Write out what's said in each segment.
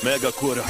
Mega cura.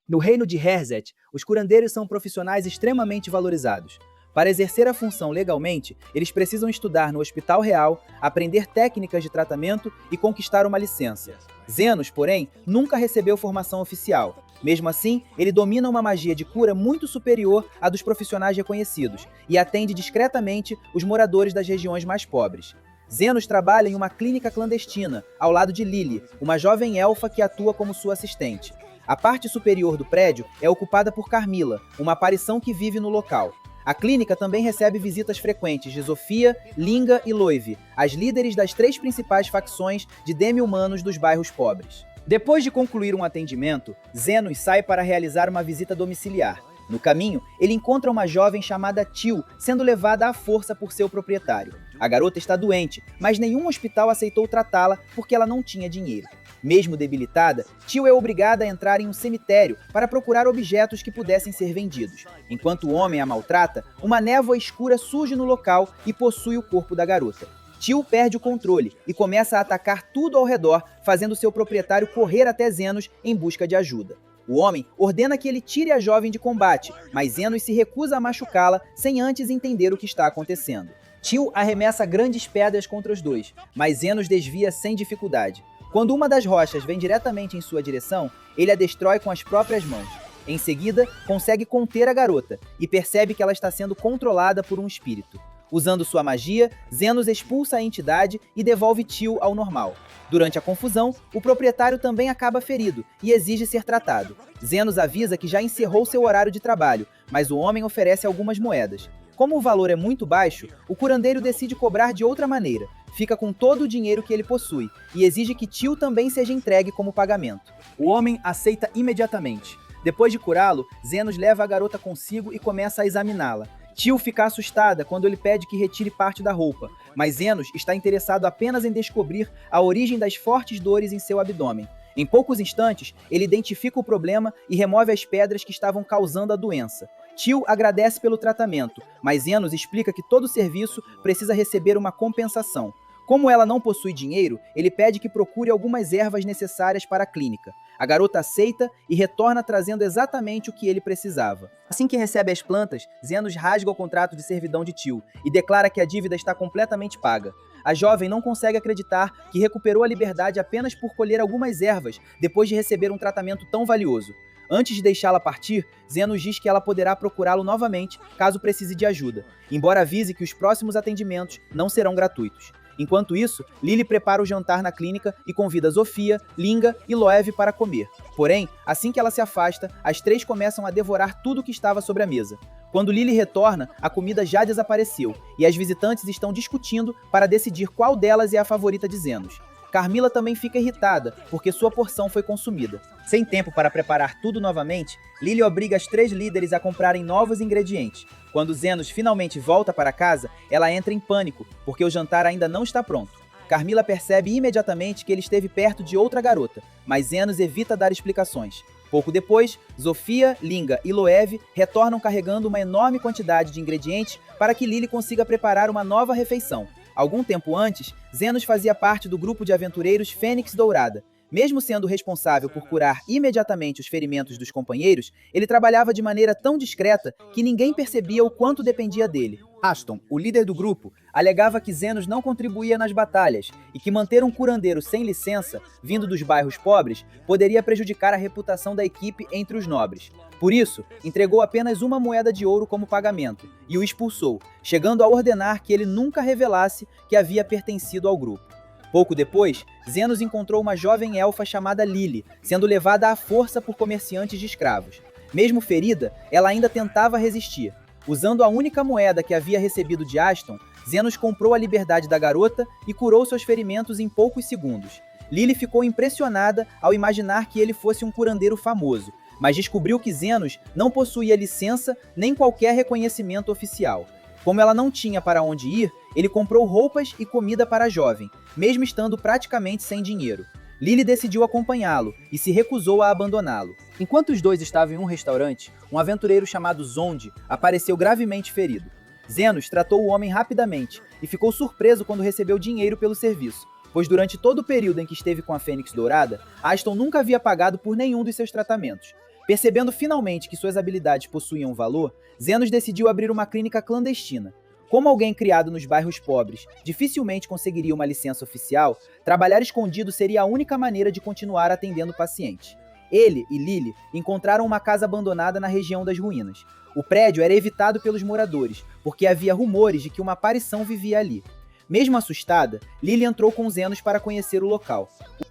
No reino de Herzet, os curandeiros são profissionais extremamente valorizados. Para exercer a função legalmente, eles precisam estudar no Hospital Real, aprender técnicas de tratamento e conquistar uma licença. Zenos, porém, nunca recebeu formação oficial. Mesmo assim, ele domina uma magia de cura muito superior à dos profissionais reconhecidos e atende discretamente os moradores das regiões mais pobres. Zenos trabalha em uma clínica clandestina, ao lado de Lily, uma jovem elfa que atua como sua assistente. A parte superior do prédio é ocupada por Carmilla, uma aparição que vive no local. A clínica também recebe visitas frequentes de Zofia, Linga e Loive, as líderes das 3 principais facções de demi-humanos dos bairros pobres. Depois de concluir um atendimento, Zenos sai para realizar uma visita domiciliar. No caminho, ele encontra uma jovem chamada Teal sendo levada à força por seu proprietário. A garota está doente, mas nenhum hospital aceitou tratá-la porque ela não tinha dinheiro. Mesmo debilitada, Teal é obrigada a entrar em um cemitério para procurar objetos que pudessem ser vendidos. Enquanto o homem a maltrata, uma névoa escura surge no local e possui o corpo da garota. Teal perde o controle e começa a atacar tudo ao redor, fazendo seu proprietário correr até Zenos em busca de ajuda. O homem ordena que ele tire a jovem de combate, mas Zenos se recusa a machucá-la sem antes entender o que está acontecendo. Teal arremessa grandes pedras contra os dois, mas Zenos desvia sem dificuldade. Quando uma das rochas vem diretamente em sua direção, ele a destrói com as próprias mãos. Em seguida, consegue conter a garota e percebe que ela está sendo controlada por um espírito. Usando sua magia, Zenos expulsa a entidade e devolve Teal ao normal. Durante a confusão, o proprietário também acaba ferido e exige ser tratado. Zenos avisa que já encerrou seu horário de trabalho, mas o homem oferece algumas moedas. Como o valor é muito baixo, o curandeiro decide cobrar de outra maneira. Fica com todo o dinheiro que ele possui e exige que Teal também seja entregue como pagamento. O homem aceita imediatamente. Depois de curá-lo, Zenos leva a garota consigo e começa a examiná-la. Teal fica assustada quando ele pede que retire parte da roupa, mas Zenos está interessado apenas em descobrir a origem das fortes dores em seu abdômen. Em poucos instantes, ele identifica o problema e remove as pedras que estavam causando a doença. Teal agradece pelo tratamento, mas Zenos explica que todo serviço precisa receber uma compensação. Como ela não possui dinheiro, ele pede que procure algumas ervas necessárias para a clínica. A garota aceita e retorna trazendo exatamente o que ele precisava. Assim que recebe as plantas, Zenos rasga o contrato de servidão de Teal e declara que a dívida está completamente paga. A jovem não consegue acreditar que recuperou a liberdade apenas por colher algumas ervas depois de receber um tratamento tão valioso. Antes de deixá-la partir, Zenos diz que ela poderá procurá-lo novamente caso precise de ajuda, embora avise que os próximos atendimentos não serão gratuitos. Enquanto isso, Lily prepara o jantar na clínica e convida Zofia, Linga e Loev para comer. Porém, assim que ela se afasta, as 3 começam a devorar tudo que estava sobre a mesa. Quando Lily retorna, a comida já desapareceu e as visitantes estão discutindo para decidir qual delas é a favorita de Zenos. Carmilla também fica irritada, porque sua porção foi consumida. Sem tempo para preparar tudo novamente, Lily obriga as 3 líderes a comprarem novos ingredientes. Quando Zenos finalmente volta para casa, ela entra em pânico, porque o jantar ainda não está pronto. Carmilla percebe imediatamente que ele esteve perto de outra garota, mas Zenos evita dar explicações. Pouco depois, Zofia, Linga e Loev retornam carregando uma enorme quantidade de ingredientes para que Lily consiga preparar uma nova refeição. Algum tempo antes, Zenos fazia parte do grupo de aventureiros Fênix Dourada. Mesmo sendo responsável por curar imediatamente os ferimentos dos companheiros, ele trabalhava de maneira tão discreta que ninguém percebia o quanto dependia dele. Aston, o líder do grupo, alegava que Zenos não contribuía nas batalhas e que manter um curandeiro sem licença, vindo dos bairros pobres, poderia prejudicar a reputação da equipe entre os nobres. Por isso, entregou apenas uma moeda de ouro como pagamento e o expulsou, chegando a ordenar que ele nunca revelasse que havia pertencido ao grupo. Pouco depois, Zenos encontrou uma jovem elfa chamada Lily, sendo levada à força por comerciantes de escravos. Mesmo ferida, ela ainda tentava resistir. Usando a única moeda que havia recebido de Aston, Zenos comprou a liberdade da garota e curou seus ferimentos em poucos segundos. Lily ficou impressionada ao imaginar que ele fosse um curandeiro famoso, mas descobriu que Zenos não possuía licença nem qualquer reconhecimento oficial. Como ela não tinha para onde ir, ele comprou roupas e comida para a jovem, mesmo estando praticamente sem dinheiro. Lily decidiu acompanhá-lo e se recusou a abandoná-lo. Enquanto os dois estavam em um restaurante, um aventureiro chamado Zonde apareceu gravemente ferido. Zenos tratou o homem rapidamente e ficou surpreso quando recebeu dinheiro pelo serviço, pois durante todo o período em que esteve com a Fênix Dourada, Aston nunca havia pagado por nenhum dos seus tratamentos. Percebendo finalmente que suas habilidades possuíam valor, Zenos decidiu abrir uma clínica clandestina. Como alguém criado nos bairros pobres dificilmente conseguiria uma licença oficial, trabalhar escondido seria a única maneira de continuar atendendo pacientes. Ele e Lily encontraram uma casa abandonada na região das ruínas. O prédio era evitado pelos moradores, porque havia rumores de que uma aparição vivia ali. Mesmo assustada, Lily entrou com Zenos para conhecer o local.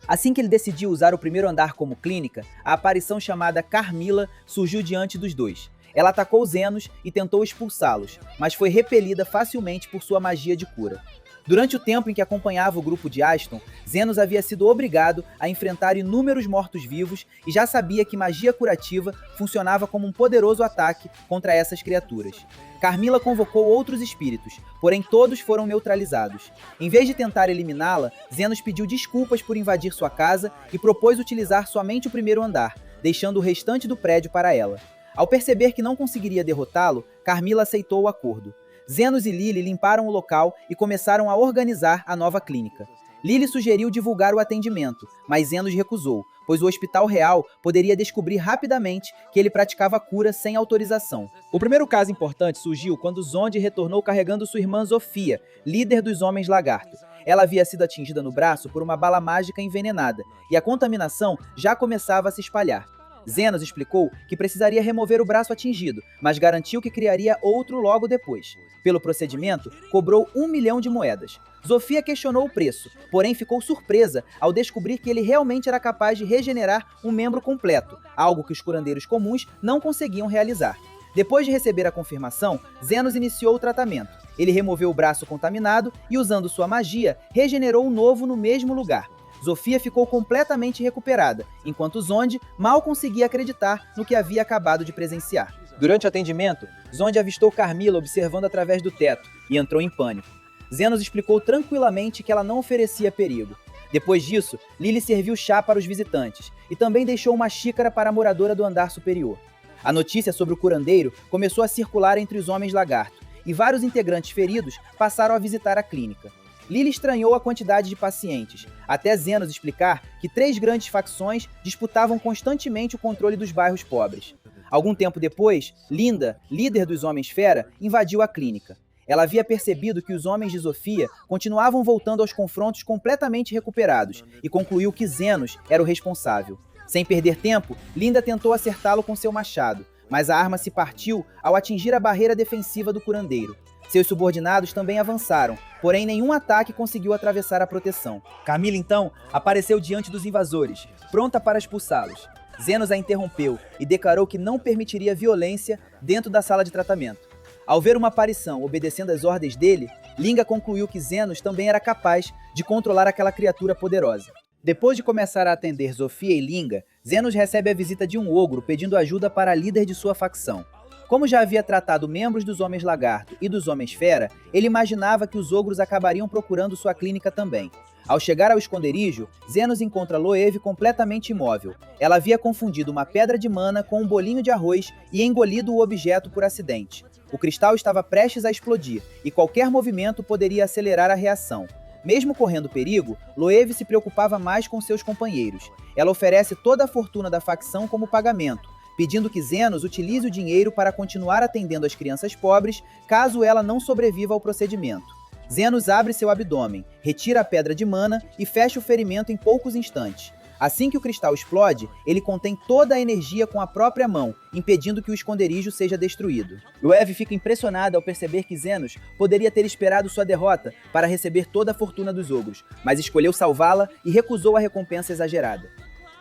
Assim que ele decidiu usar o primeiro andar como clínica, a aparição chamada Carmilla surgiu diante dos dois. Ela atacou Zenos e tentou expulsá-los, mas foi repelida facilmente por sua magia de cura. Durante o tempo em que acompanhava o grupo de Aston, Zenos havia sido obrigado a enfrentar inúmeros mortos-vivos e já sabia que magia curativa funcionava como um poderoso ataque contra essas criaturas. Carmilla convocou outros espíritos, porém todos foram neutralizados. Em vez de tentar eliminá-la, Zenos pediu desculpas por invadir sua casa e propôs utilizar somente o primeiro andar, deixando o restante do prédio para ela. Ao perceber que não conseguiria derrotá-lo, Carmilla aceitou o acordo. Zenos e Lily limparam o local e começaram a organizar a nova clínica. Lily sugeriu divulgar o atendimento, mas Zenos recusou, pois o Hospital Real poderia descobrir rapidamente que ele praticava cura sem autorização. O primeiro caso importante surgiu quando Zonde retornou carregando sua irmã Zofia, líder dos Homens Lagarto. Ela havia sido atingida no braço por uma bala mágica envenenada, e a contaminação já começava a se espalhar. Zenos explicou que precisaria remover o braço atingido, mas garantiu que criaria outro logo depois. Pelo procedimento, cobrou 1 milhão de moedas. Zofia questionou o preço, porém ficou surpresa ao descobrir que ele realmente era capaz de regenerar um membro completo, algo que os curandeiros comuns não conseguiam realizar. Depois de receber a confirmação, Zenos iniciou o tratamento. Ele removeu o braço contaminado e, usando sua magia, regenerou um novo no mesmo lugar. Zofia ficou completamente recuperada, enquanto Zonde mal conseguia acreditar no que havia acabado de presenciar. Durante o atendimento, Zonde avistou Carmilla observando através do teto e entrou em pânico. Zenos explicou tranquilamente que ela não oferecia perigo. Depois disso, Lily serviu chá para os visitantes e também deixou uma xícara para a moradora do andar superior. A notícia sobre o curandeiro começou a circular entre os Homens Lagarto e vários integrantes feridos passaram a visitar a clínica. Lily estranhou a quantidade de pacientes, até Zenos explicar que 3 grandes facções disputavam constantemente o controle dos bairros pobres. Algum tempo depois, Linda, líder dos Homens-Fera, invadiu a clínica. Ela havia percebido que os homens de Zofia continuavam voltando aos confrontos completamente recuperados e concluiu que Zenos era o responsável. Sem perder tempo, Linda tentou acertá-lo com seu machado, mas a arma se partiu ao atingir a barreira defensiva do curandeiro. Seus subordinados também avançaram, porém nenhum ataque conseguiu atravessar a proteção. Carmilla, então, apareceu diante dos invasores, pronta para expulsá-los. Zenos a interrompeu e declarou que não permitiria violência dentro da sala de tratamento. Ao ver uma aparição obedecendo às ordens dele, Linga concluiu que Zenos também era capaz de controlar aquela criatura poderosa. Depois de começar a atender Zofia e Linga, Zenos recebe a visita de um ogro pedindo ajuda para a líder de sua facção. Como já havia tratado membros dos Homens Lagarto e dos Homens Fera, ele imaginava que os ogros acabariam procurando sua clínica também. Ao chegar ao esconderijo, Zenos encontra Loewe completamente imóvel. Ela havia confundido uma pedra de mana com um bolinho de arroz e engolido o objeto por acidente. O cristal estava prestes a explodir, e qualquer movimento poderia acelerar a reação. Mesmo correndo perigo, Loewe se preocupava mais com seus companheiros. Ela oferece toda a fortuna da facção como pagamento, pedindo que Zenos utilize o dinheiro para continuar atendendo as crianças pobres, caso ela não sobreviva ao procedimento. Zenos abre seu abdômen, retira a pedra de mana e fecha o ferimento em poucos instantes. Assim que o cristal explode, ele contém toda a energia com a própria mão, impedindo que o esconderijo seja destruído. Loewe fica impressionada ao perceber que Zenos poderia ter esperado sua derrota para receber toda a fortuna dos ogros, mas escolheu salvá-la e recusou a recompensa exagerada.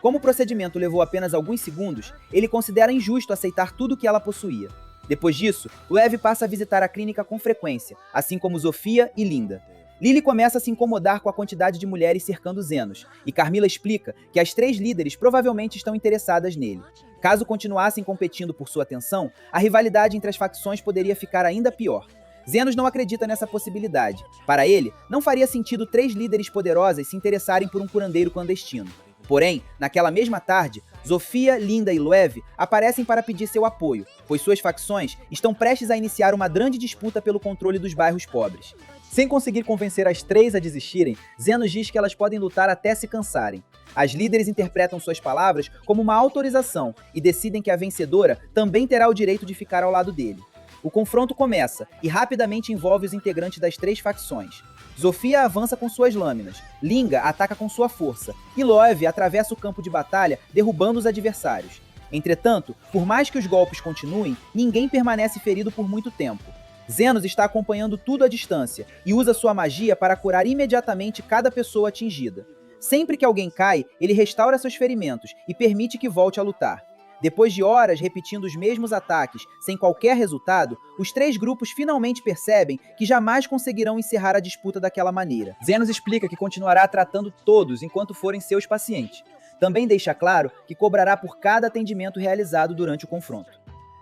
Como o procedimento levou apenas alguns segundos, ele considera injusto aceitar tudo que ela possuía. Depois disso, Loewe passa a visitar a clínica com frequência, assim como Zofia e Linda. Lily começa a se incomodar com a quantidade de mulheres cercando Zenos, e Carmilla explica que as 3 líderes provavelmente estão interessadas nele. Caso continuassem competindo por sua atenção, a rivalidade entre as facções poderia ficar ainda pior. Zenos não acredita nessa possibilidade. Para ele, não faria sentido 3 líderes poderosas se interessarem por um curandeiro clandestino. Porém, naquela mesma tarde, Zofia, Linda e Loev aparecem para pedir seu apoio, pois suas facções estão prestes a iniciar uma grande disputa pelo controle dos bairros pobres. Sem conseguir convencer as três a desistirem, Zenos diz que elas podem lutar até se cansarem. As líderes interpretam suas palavras como uma autorização e decidem que a vencedora também terá o direito de ficar ao lado dele. O confronto começa e rapidamente envolve os integrantes das três facções. Zofia avança com suas lâminas, Linga ataca com sua força, e Loev atravessa o campo de batalha, derrubando os adversários. Entretanto, por mais que os golpes continuem, ninguém permanece ferido por muito tempo. Zenos está acompanhando tudo à distância, e usa sua magia para curar imediatamente cada pessoa atingida. Sempre que alguém cai, ele restaura seus ferimentos e permite que volte a lutar. Depois de horas repetindo os mesmos ataques, sem qualquer resultado, os três grupos finalmente percebem que jamais conseguirão encerrar a disputa daquela maneira. Zenos explica que continuará tratando todos enquanto forem seus pacientes. Também deixa claro que cobrará por cada atendimento realizado durante o confronto.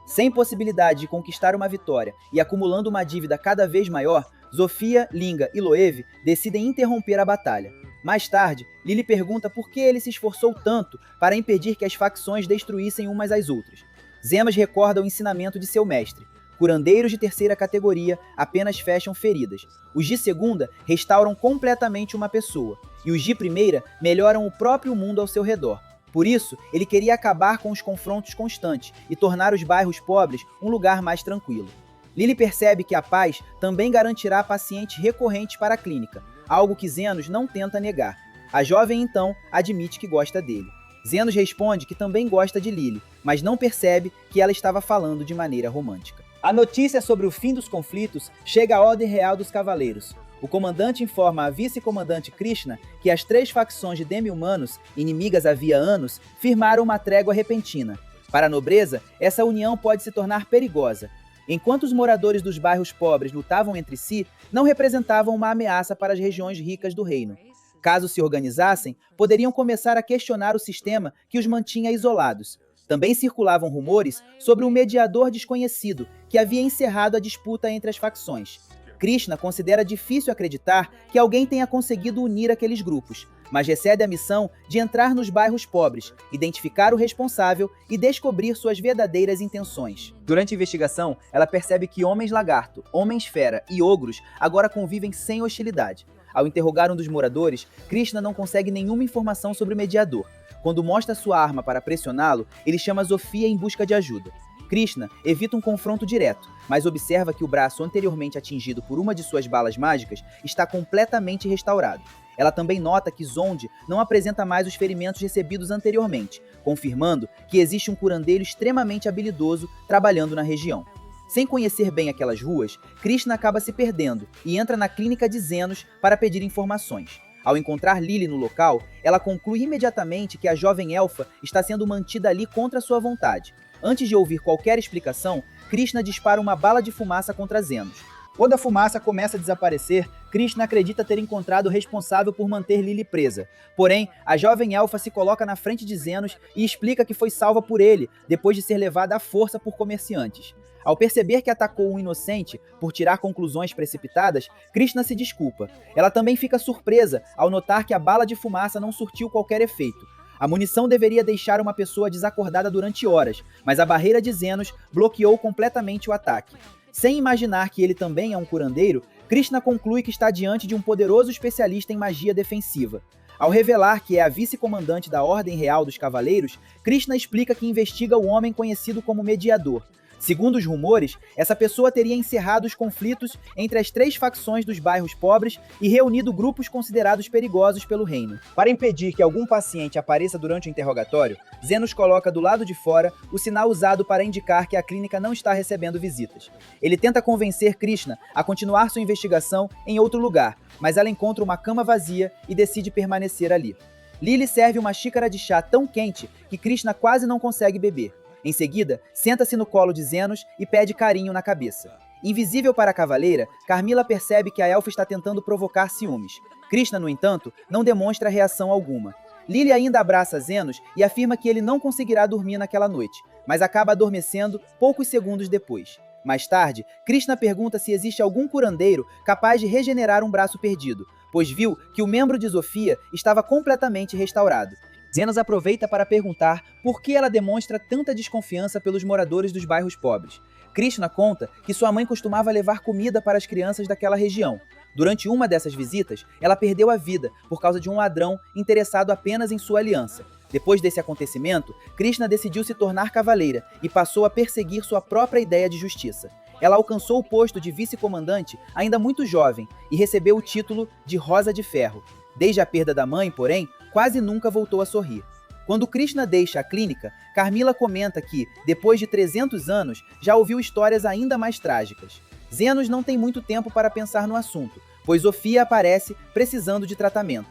Sem possibilidade de conquistar uma vitória e acumulando uma dívida cada vez maior, Zofia, Linga e Loev decidem interromper a batalha. Mais tarde, Lily pergunta por que ele se esforçou tanto para impedir que as facções destruíssem umas às outras. Zemas recorda o ensinamento de seu mestre. Curandeiros de terceira categoria apenas fecham feridas. Os de segunda restauram completamente uma pessoa. E os de primeira melhoram o próprio mundo ao seu redor. Por isso, ele queria acabar com os confrontos constantes e tornar os bairros pobres um lugar mais tranquilo. Lily percebe que a paz também garantirá pacientes recorrentes para a clínica, algo que Zenos não tenta negar. A jovem, então, admite que gosta dele. Zenos responde que também gosta de Lily, mas não percebe que ela estava falando de maneira romântica. A notícia sobre o fim dos conflitos chega à Ordem Real dos Cavaleiros. O comandante informa a vice-comandante Krishna que as três facções de demi-humanos, inimigas havia anos, firmaram uma trégua repentina. Para a nobreza, essa união pode se tornar perigosa. Enquanto os moradores dos bairros pobres lutavam entre si, não representavam uma ameaça para as regiões ricas do reino. Caso se organizassem, poderiam começar a questionar o sistema que os mantinha isolados. Também circulavam rumores sobre um mediador desconhecido que havia encerrado a disputa entre as facções. Krishna considera difícil acreditar que alguém tenha conseguido unir aqueles grupos, mas recebe a missão de entrar nos bairros pobres, identificar o responsável e descobrir suas verdadeiras intenções. Durante a investigação, ela percebe que homens-lagarto, homens-fera e ogros agora convivem sem hostilidade. Ao interrogar um dos moradores, Krishna não consegue nenhuma informação sobre o mediador. Quando mostra sua arma para pressioná-lo, ele chama Zofia em busca de ajuda. Krishna evita um confronto direto, mas observa que o braço anteriormente atingido por uma de suas balas mágicas está completamente restaurado. Ela também nota que Zonde não apresenta mais os ferimentos recebidos anteriormente, confirmando que existe um curandeiro extremamente habilidoso trabalhando na região. Sem conhecer bem aquelas ruas, Krishna acaba se perdendo e entra na clínica de Zenos para pedir informações. Ao encontrar Lily no local, ela conclui imediatamente que a jovem elfa está sendo mantida ali contra sua vontade. Antes de ouvir qualquer explicação, Krishna dispara uma bala de fumaça contra Zenos. Quando a fumaça começa a desaparecer, Krishna acredita ter encontrado o responsável por manter Lily presa. Porém, a jovem elfa se coloca na frente de Zenos e explica que foi salva por ele, depois de ser levada à força por comerciantes. Ao perceber que atacou um inocente por tirar conclusões precipitadas, Krishna se desculpa. Ela também fica surpresa ao notar que a bala de fumaça não surtiu qualquer efeito. A munição deveria deixar uma pessoa desacordada durante horas, mas a barreira de Zenos bloqueou completamente o ataque. Sem imaginar que ele também é um curandeiro, Krishna conclui que está diante de um poderoso especialista em magia defensiva. Ao revelar que é a vice-comandante da Ordem Real dos Cavaleiros, Krishna explica que investiga o homem conhecido como Mediador. Segundo os rumores, essa pessoa teria encerrado os conflitos entre as três facções dos bairros pobres e reunido grupos considerados perigosos pelo reino. Para impedir que algum paciente apareça durante o interrogatório, Zenos coloca do lado de fora o sinal usado para indicar que a clínica não está recebendo visitas. Ele tenta convencer Krishna a continuar sua investigação em outro lugar, mas ela encontra uma cama vazia e decide permanecer ali. Lily serve uma xícara de chá tão quente que Krishna quase não consegue beber. Em seguida, senta-se no colo de Zenos e pede carinho na cabeça. Invisível para a cavaleira, Carmila percebe que a elfa está tentando provocar ciúmes. Krishna, no entanto, não demonstra reação alguma. Lily ainda abraça Zenos e afirma que ele não conseguirá dormir naquela noite, mas acaba adormecendo poucos segundos depois. Mais tarde, Krishna pergunta se existe algum curandeiro capaz de regenerar um braço perdido, pois viu que o membro de Zofia estava completamente restaurado. Zenos aproveita para perguntar por que ela demonstra tanta desconfiança pelos moradores dos bairros pobres. Krishna conta que sua mãe costumava levar comida para as crianças daquela região. Durante uma dessas visitas, ela perdeu a vida por causa de um ladrão interessado apenas em sua aliança. Depois desse acontecimento, Krishna decidiu se tornar cavaleira e passou a perseguir sua própria ideia de justiça. Ela alcançou o posto de vice-comandante ainda muito jovem e recebeu o título de Rosa de Ferro. Desde a perda da mãe, porém, quase nunca voltou a sorrir. Quando Krishna deixa a clínica, Carmila comenta que, depois de 300 anos, já ouviu histórias ainda mais trágicas. Zenos não tem muito tempo para pensar no assunto, pois Zofia aparece precisando de tratamento.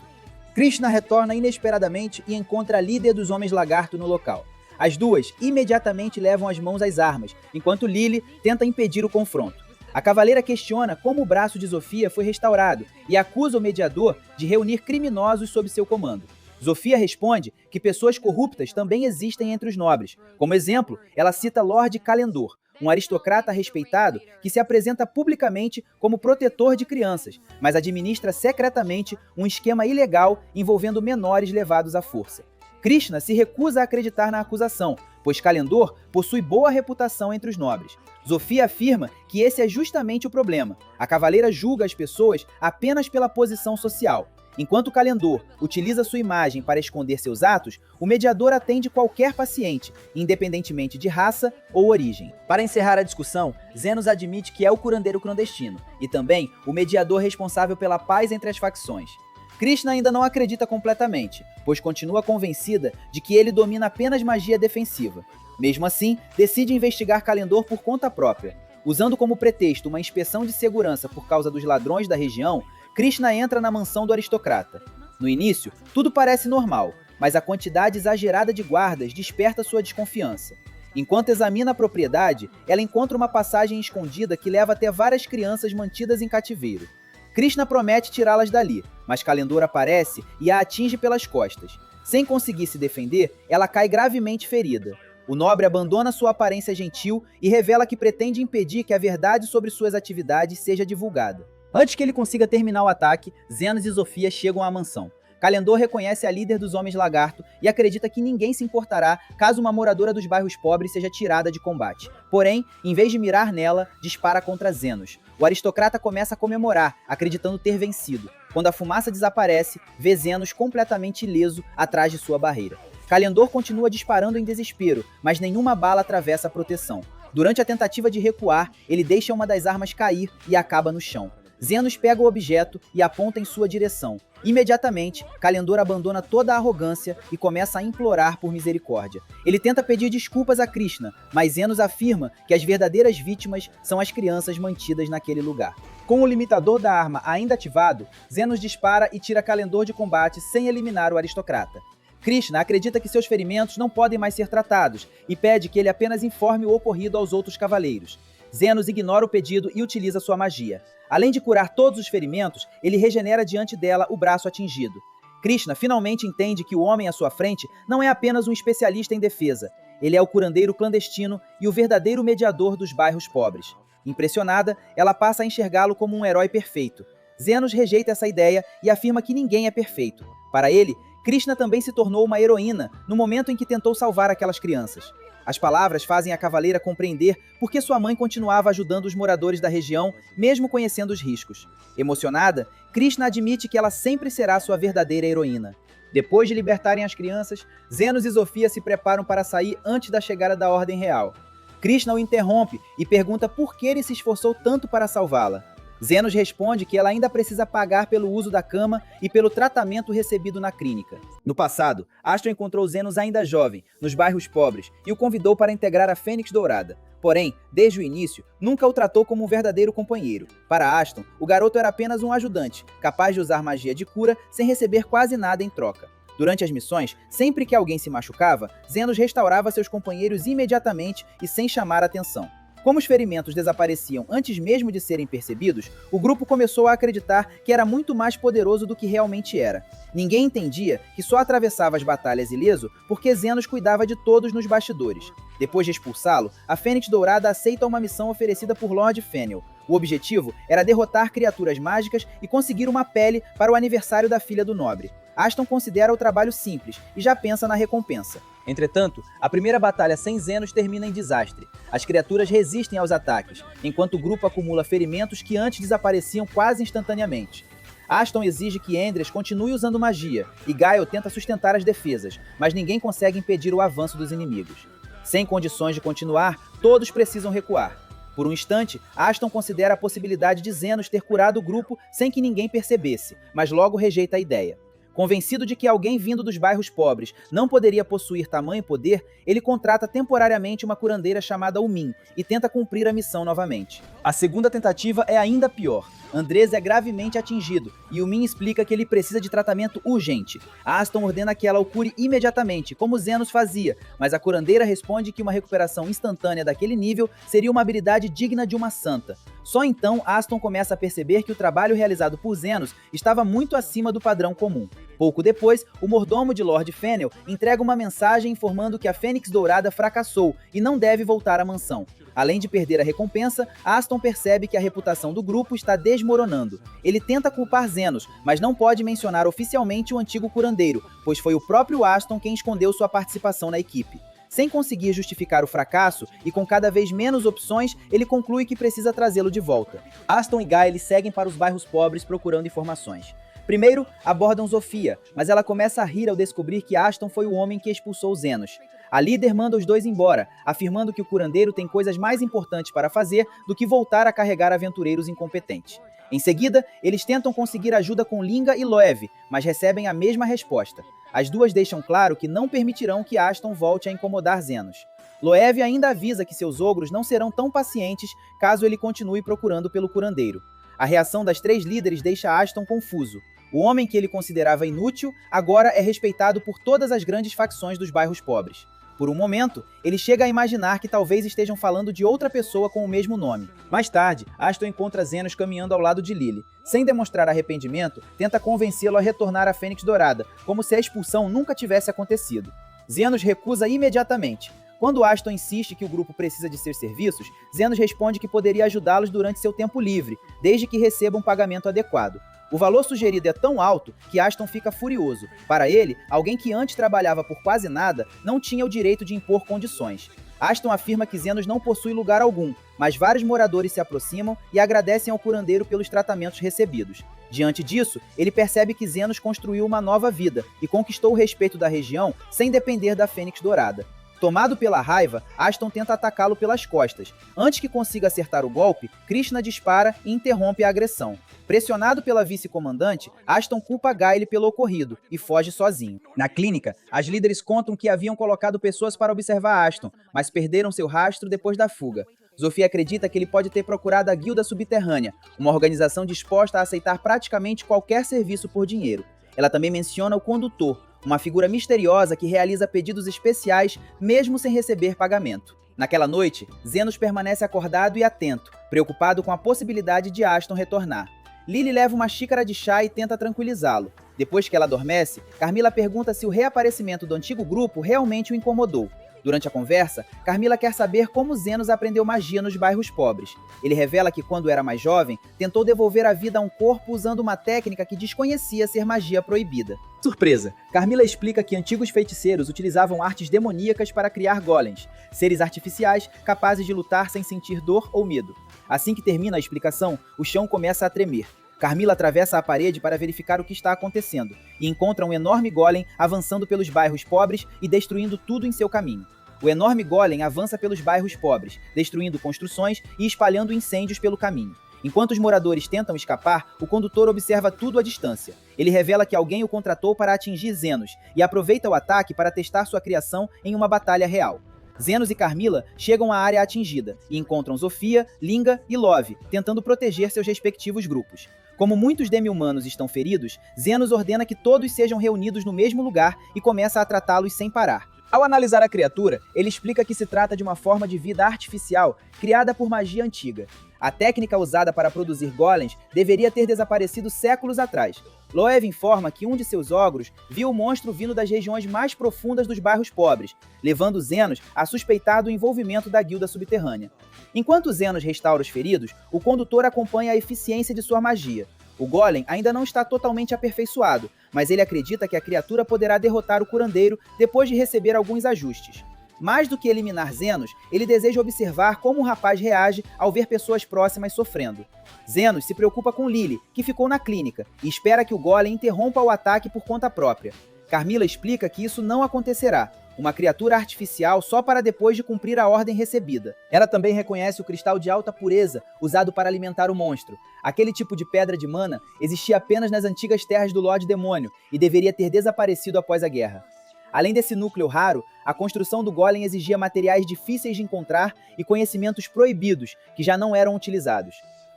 Krishna retorna inesperadamente e encontra a líder dos Homens Lagarto no local. As duas imediatamente levam as mãos às armas, enquanto Lily tenta impedir o confronto. A cavaleira questiona como o braço de Zofia foi restaurado e acusa o mediador de reunir criminosos sob seu comando. Zofia responde que pessoas corruptas também existem entre os nobres. Como exemplo, ela cita Lord Calendor, um aristocrata respeitado que se apresenta publicamente como protetor de crianças, mas administra secretamente um esquema ilegal envolvendo menores levados à força. Krishna se recusa a acreditar na acusação, pois Calendor possui boa reputação entre os nobres. Zofia afirma que esse é justamente o problema. A cavaleira julga as pessoas apenas pela posição social. Enquanto Calendor utiliza sua imagem para esconder seus atos, o mediador atende qualquer paciente, independentemente de raça ou origem. Para encerrar a discussão, Zenos admite que é o curandeiro clandestino, e também o mediador responsável pela paz entre as facções. Krishna ainda não acredita completamente, pois continua convencida de que ele domina apenas magia defensiva. Mesmo assim, decide investigar Calendor por conta própria. Usando como pretexto uma inspeção de segurança por causa dos ladrões da região, Krishna entra na mansão do aristocrata. No início, tudo parece normal, mas a quantidade exagerada de guardas desperta sua desconfiança. Enquanto examina a propriedade, ela encontra uma passagem escondida que leva até várias crianças mantidas em cativeiro. Krishna promete tirá-las dali, mas Calendor aparece e a atinge pelas costas. Sem conseguir se defender, ela cai gravemente ferida. O nobre abandona sua aparência gentil e revela que pretende impedir que a verdade sobre suas atividades seja divulgada. Antes que ele consiga terminar o ataque, Zenos e Zofia chegam à mansão. Calendor reconhece a líder dos Homens Lagarto e acredita que ninguém se importará caso uma moradora dos bairros pobres seja tirada de combate. Porém, em vez de mirar nela, dispara contra Zenos. O aristocrata começa a comemorar, acreditando ter vencido. Quando a fumaça desaparece, vê Zenos completamente ileso atrás de sua barreira. Calendor continua disparando em desespero, mas nenhuma bala atravessa a proteção. Durante a tentativa de recuar, ele deixa uma das armas cair e acaba no chão. Zenos pega o objeto e aponta em sua direção. Imediatamente, Calendor abandona toda a arrogância e começa a implorar por misericórdia. Ele tenta pedir desculpas a Krishna, mas Zenos afirma que as verdadeiras vítimas são as crianças mantidas naquele lugar. Com o limitador da arma ainda ativado, Zenos dispara e tira Calendor de combate sem eliminar o aristocrata. Krishna acredita que seus ferimentos não podem mais ser tratados e pede que ele apenas informe o ocorrido aos outros cavaleiros. Zenos ignora o pedido e utiliza sua magia. Além de curar todos os ferimentos, ele regenera diante dela o braço atingido. Krishna finalmente entende que o homem à sua frente não é apenas um especialista em defesa. Ele é o curandeiro clandestino e o verdadeiro mediador dos bairros pobres. Impressionada, ela passa a enxergá-lo como um herói perfeito. Zenos rejeita essa ideia e afirma que ninguém é perfeito. Para ele, Krishna também se tornou uma heroína no momento em que tentou salvar aquelas crianças. As palavras fazem a cavaleira compreender por que sua mãe continuava ajudando os moradores da região, mesmo conhecendo os riscos. Emocionada, Krishna admite que ela sempre será sua verdadeira heroína. Depois de libertarem as crianças, Zenos e Zofia se preparam para sair antes da chegada da Ordem Real. Krishna o interrompe e pergunta por que ele se esforçou tanto para salvá-la. Zenos responde que ela ainda precisa pagar pelo uso da cama e pelo tratamento recebido na clínica. No passado, Aston encontrou Zenos ainda jovem, nos bairros pobres, e o convidou para integrar a Fênix Dourada. Porém, desde o início, nunca o tratou como um verdadeiro companheiro. Para Aston, o garoto era apenas um ajudante, capaz de usar magia de cura sem receber quase nada em troca. Durante as missões, sempre que alguém se machucava, Zenos restaurava seus companheiros imediatamente e sem chamar atenção. Como os ferimentos desapareciam antes mesmo de serem percebidos, o grupo começou a acreditar que era muito mais poderoso do que realmente era. Ninguém entendia que só atravessava as batalhas ileso porque Zenos cuidava de todos nos bastidores. Depois de expulsá-lo, a Fênix Dourada aceita uma missão oferecida por Lord Fenel. O objetivo era derrotar criaturas mágicas e conseguir uma pele para o aniversário da filha do nobre. Aston considera o trabalho simples e já pensa na recompensa. Entretanto, a primeira batalha sem Zenos termina em desastre. As criaturas resistem aos ataques, enquanto o grupo acumula ferimentos que antes desapareciam quase instantaneamente. Aston exige que Endres continue usando magia, e Gaio tenta sustentar as defesas, mas ninguém consegue impedir o avanço dos inimigos. Sem condições de continuar, todos precisam recuar. Por um instante, Aston considera a possibilidade de Zenos ter curado o grupo sem que ninguém percebesse, mas logo rejeita a ideia. Convencido de que alguém vindo dos bairros pobres não poderia possuir tamanho poder, ele contrata temporariamente uma curandeira chamada Umin e tenta cumprir a missão novamente. A segunda tentativa é ainda pior. Andrés é gravemente atingido e Umin explica que ele precisa de tratamento urgente. Aston ordena que ela o cure imediatamente, como Zenos fazia, mas a curandeira responde que uma recuperação instantânea daquele nível seria uma habilidade digna de uma santa. Só então Aston começa a perceber que o trabalho realizado por Zenos estava muito acima do padrão comum. Pouco depois, o mordomo de Lord Fennel entrega uma mensagem informando que a Fênix Dourada fracassou e não deve voltar à mansão. Além de perder a recompensa, Aston percebe que a reputação do grupo está desmoronando. Ele tenta culpar Zenos, mas não pode mencionar oficialmente o antigo curandeiro, pois foi o próprio Aston quem escondeu sua participação na equipe. Sem conseguir justificar o fracasso e com cada vez menos opções, ele conclui que precisa trazê-lo de volta. Aston e Gael seguem para os bairros pobres procurando informações. Primeiro, abordam Zofia, mas ela começa a rir ao descobrir que Aston foi o homem que expulsou Zenos. A líder manda os dois embora, afirmando que o curandeiro tem coisas mais importantes para fazer do que voltar a carregar aventureiros incompetentes. Em seguida, eles tentam conseguir ajuda com Linga e Loev, mas recebem a mesma resposta. As duas deixam claro que não permitirão que Aston volte a incomodar Zenos. Loev ainda avisa que seus ogros não serão tão pacientes caso ele continue procurando pelo curandeiro. A reação das três líderes deixa Aston confuso. O homem que ele considerava inútil agora é respeitado por todas as grandes facções dos bairros pobres. Por um momento, ele chega a imaginar que talvez estejam falando de outra pessoa com o mesmo nome. Mais tarde, Aston encontra Zenos caminhando ao lado de Lily. Sem demonstrar arrependimento, tenta convencê-lo a retornar à Fênix Dourada, como se a expulsão nunca tivesse acontecido. Zenos recusa imediatamente. Quando Aston insiste que o grupo precisa de seus serviços, Zenos responde que poderia ajudá-los durante seu tempo livre, desde que receba um pagamento adequado. O valor sugerido é tão alto que Aston fica furioso. Para ele, alguém que antes trabalhava por quase nada não tinha o direito de impor condições. Aston afirma que Zenos não possui lugar algum, mas vários moradores se aproximam e agradecem ao curandeiro pelos tratamentos recebidos. Diante disso, ele percebe que Zenos construiu uma nova vida e conquistou o respeito da região sem depender da Fênix Dourada. Tomado pela raiva, Aston tenta atacá-lo pelas costas. Antes que consiga acertar o golpe, Krishna dispara e interrompe a agressão. Pressionado pela vice-comandante, Aston culpa Gael pelo ocorrido e foge sozinho. Na clínica, as líderes contam que haviam colocado pessoas para observar Aston, mas perderam seu rastro depois da fuga. Zofia acredita que ele pode ter procurado a Guilda Subterrânea, uma organização disposta a aceitar praticamente qualquer serviço por dinheiro. Ela também menciona o Condutor, uma figura misteriosa que realiza pedidos especiais mesmo sem receber pagamento. Naquela noite, Zenos permanece acordado e atento, preocupado com a possibilidade de Aston retornar. Lily leva uma xícara de chá e tenta tranquilizá-lo. Depois que ela adormece, Carmilla pergunta se o reaparecimento do antigo grupo realmente o incomodou. Durante a conversa, Carmilla quer saber como Zenos aprendeu magia nos bairros pobres. Ele revela que quando era mais jovem, tentou devolver a vida a um corpo usando uma técnica que desconhecia ser magia proibida. Surpresa! Carmilla explica que antigos feiticeiros utilizavam artes demoníacas para criar golems, seres artificiais capazes de lutar sem sentir dor ou medo. Assim que termina a explicação, o chão começa a tremer. Carmilla atravessa a parede para verificar o que está acontecendo e encontra um enorme golem avançando pelos bairros pobres e destruindo tudo em seu caminho. O enorme golem avança pelos bairros pobres, destruindo construções e espalhando incêndios pelo caminho. Enquanto os moradores tentam escapar, o condutor observa tudo à distância. Ele revela que alguém o contratou para atingir Zenos e aproveita o ataque para testar sua criação em uma batalha real. Zenos e Carmilla chegam à área atingida e encontram Zofia, Linga e Love, tentando proteger seus respectivos grupos. Como muitos demi-humanos estão feridos, Zenos ordena que todos sejam reunidos no mesmo lugar e começa a tratá-los sem parar. Ao analisar a criatura, ele explica que se trata de uma forma de vida artificial criada por magia antiga. A técnica usada para produzir golems deveria ter desaparecido séculos atrás. Loev informa que um de seus ogros viu o monstro vindo das regiões mais profundas dos bairros pobres, levando Zenos a suspeitar do envolvimento da Guilda Subterrânea. Enquanto Zenos restaura os feridos, o condutor acompanha a eficiência de sua magia. O golem ainda não está totalmente aperfeiçoado, mas ele acredita que a criatura poderá derrotar o curandeiro depois de receber alguns ajustes. Mais do que eliminar Zenos, ele deseja observar como o rapaz reage ao ver pessoas próximas sofrendo. Zenos se preocupa com Lily, que ficou na clínica, e espera que o Golem interrompa o ataque por conta própria. Carmilla explica que isso não acontecerá, uma criatura artificial só para depois de cumprir a ordem recebida. Ela também reconhece o cristal de alta pureza usado para alimentar o monstro. Aquele tipo de pedra de mana existia apenas nas antigas terras do Lorde Demônio e deveria ter desaparecido após a guerra. Além desse núcleo raro, a construção do Golem exigia materiais difíceis de encontrar e conhecimentos proibidos que já não eram utilizados.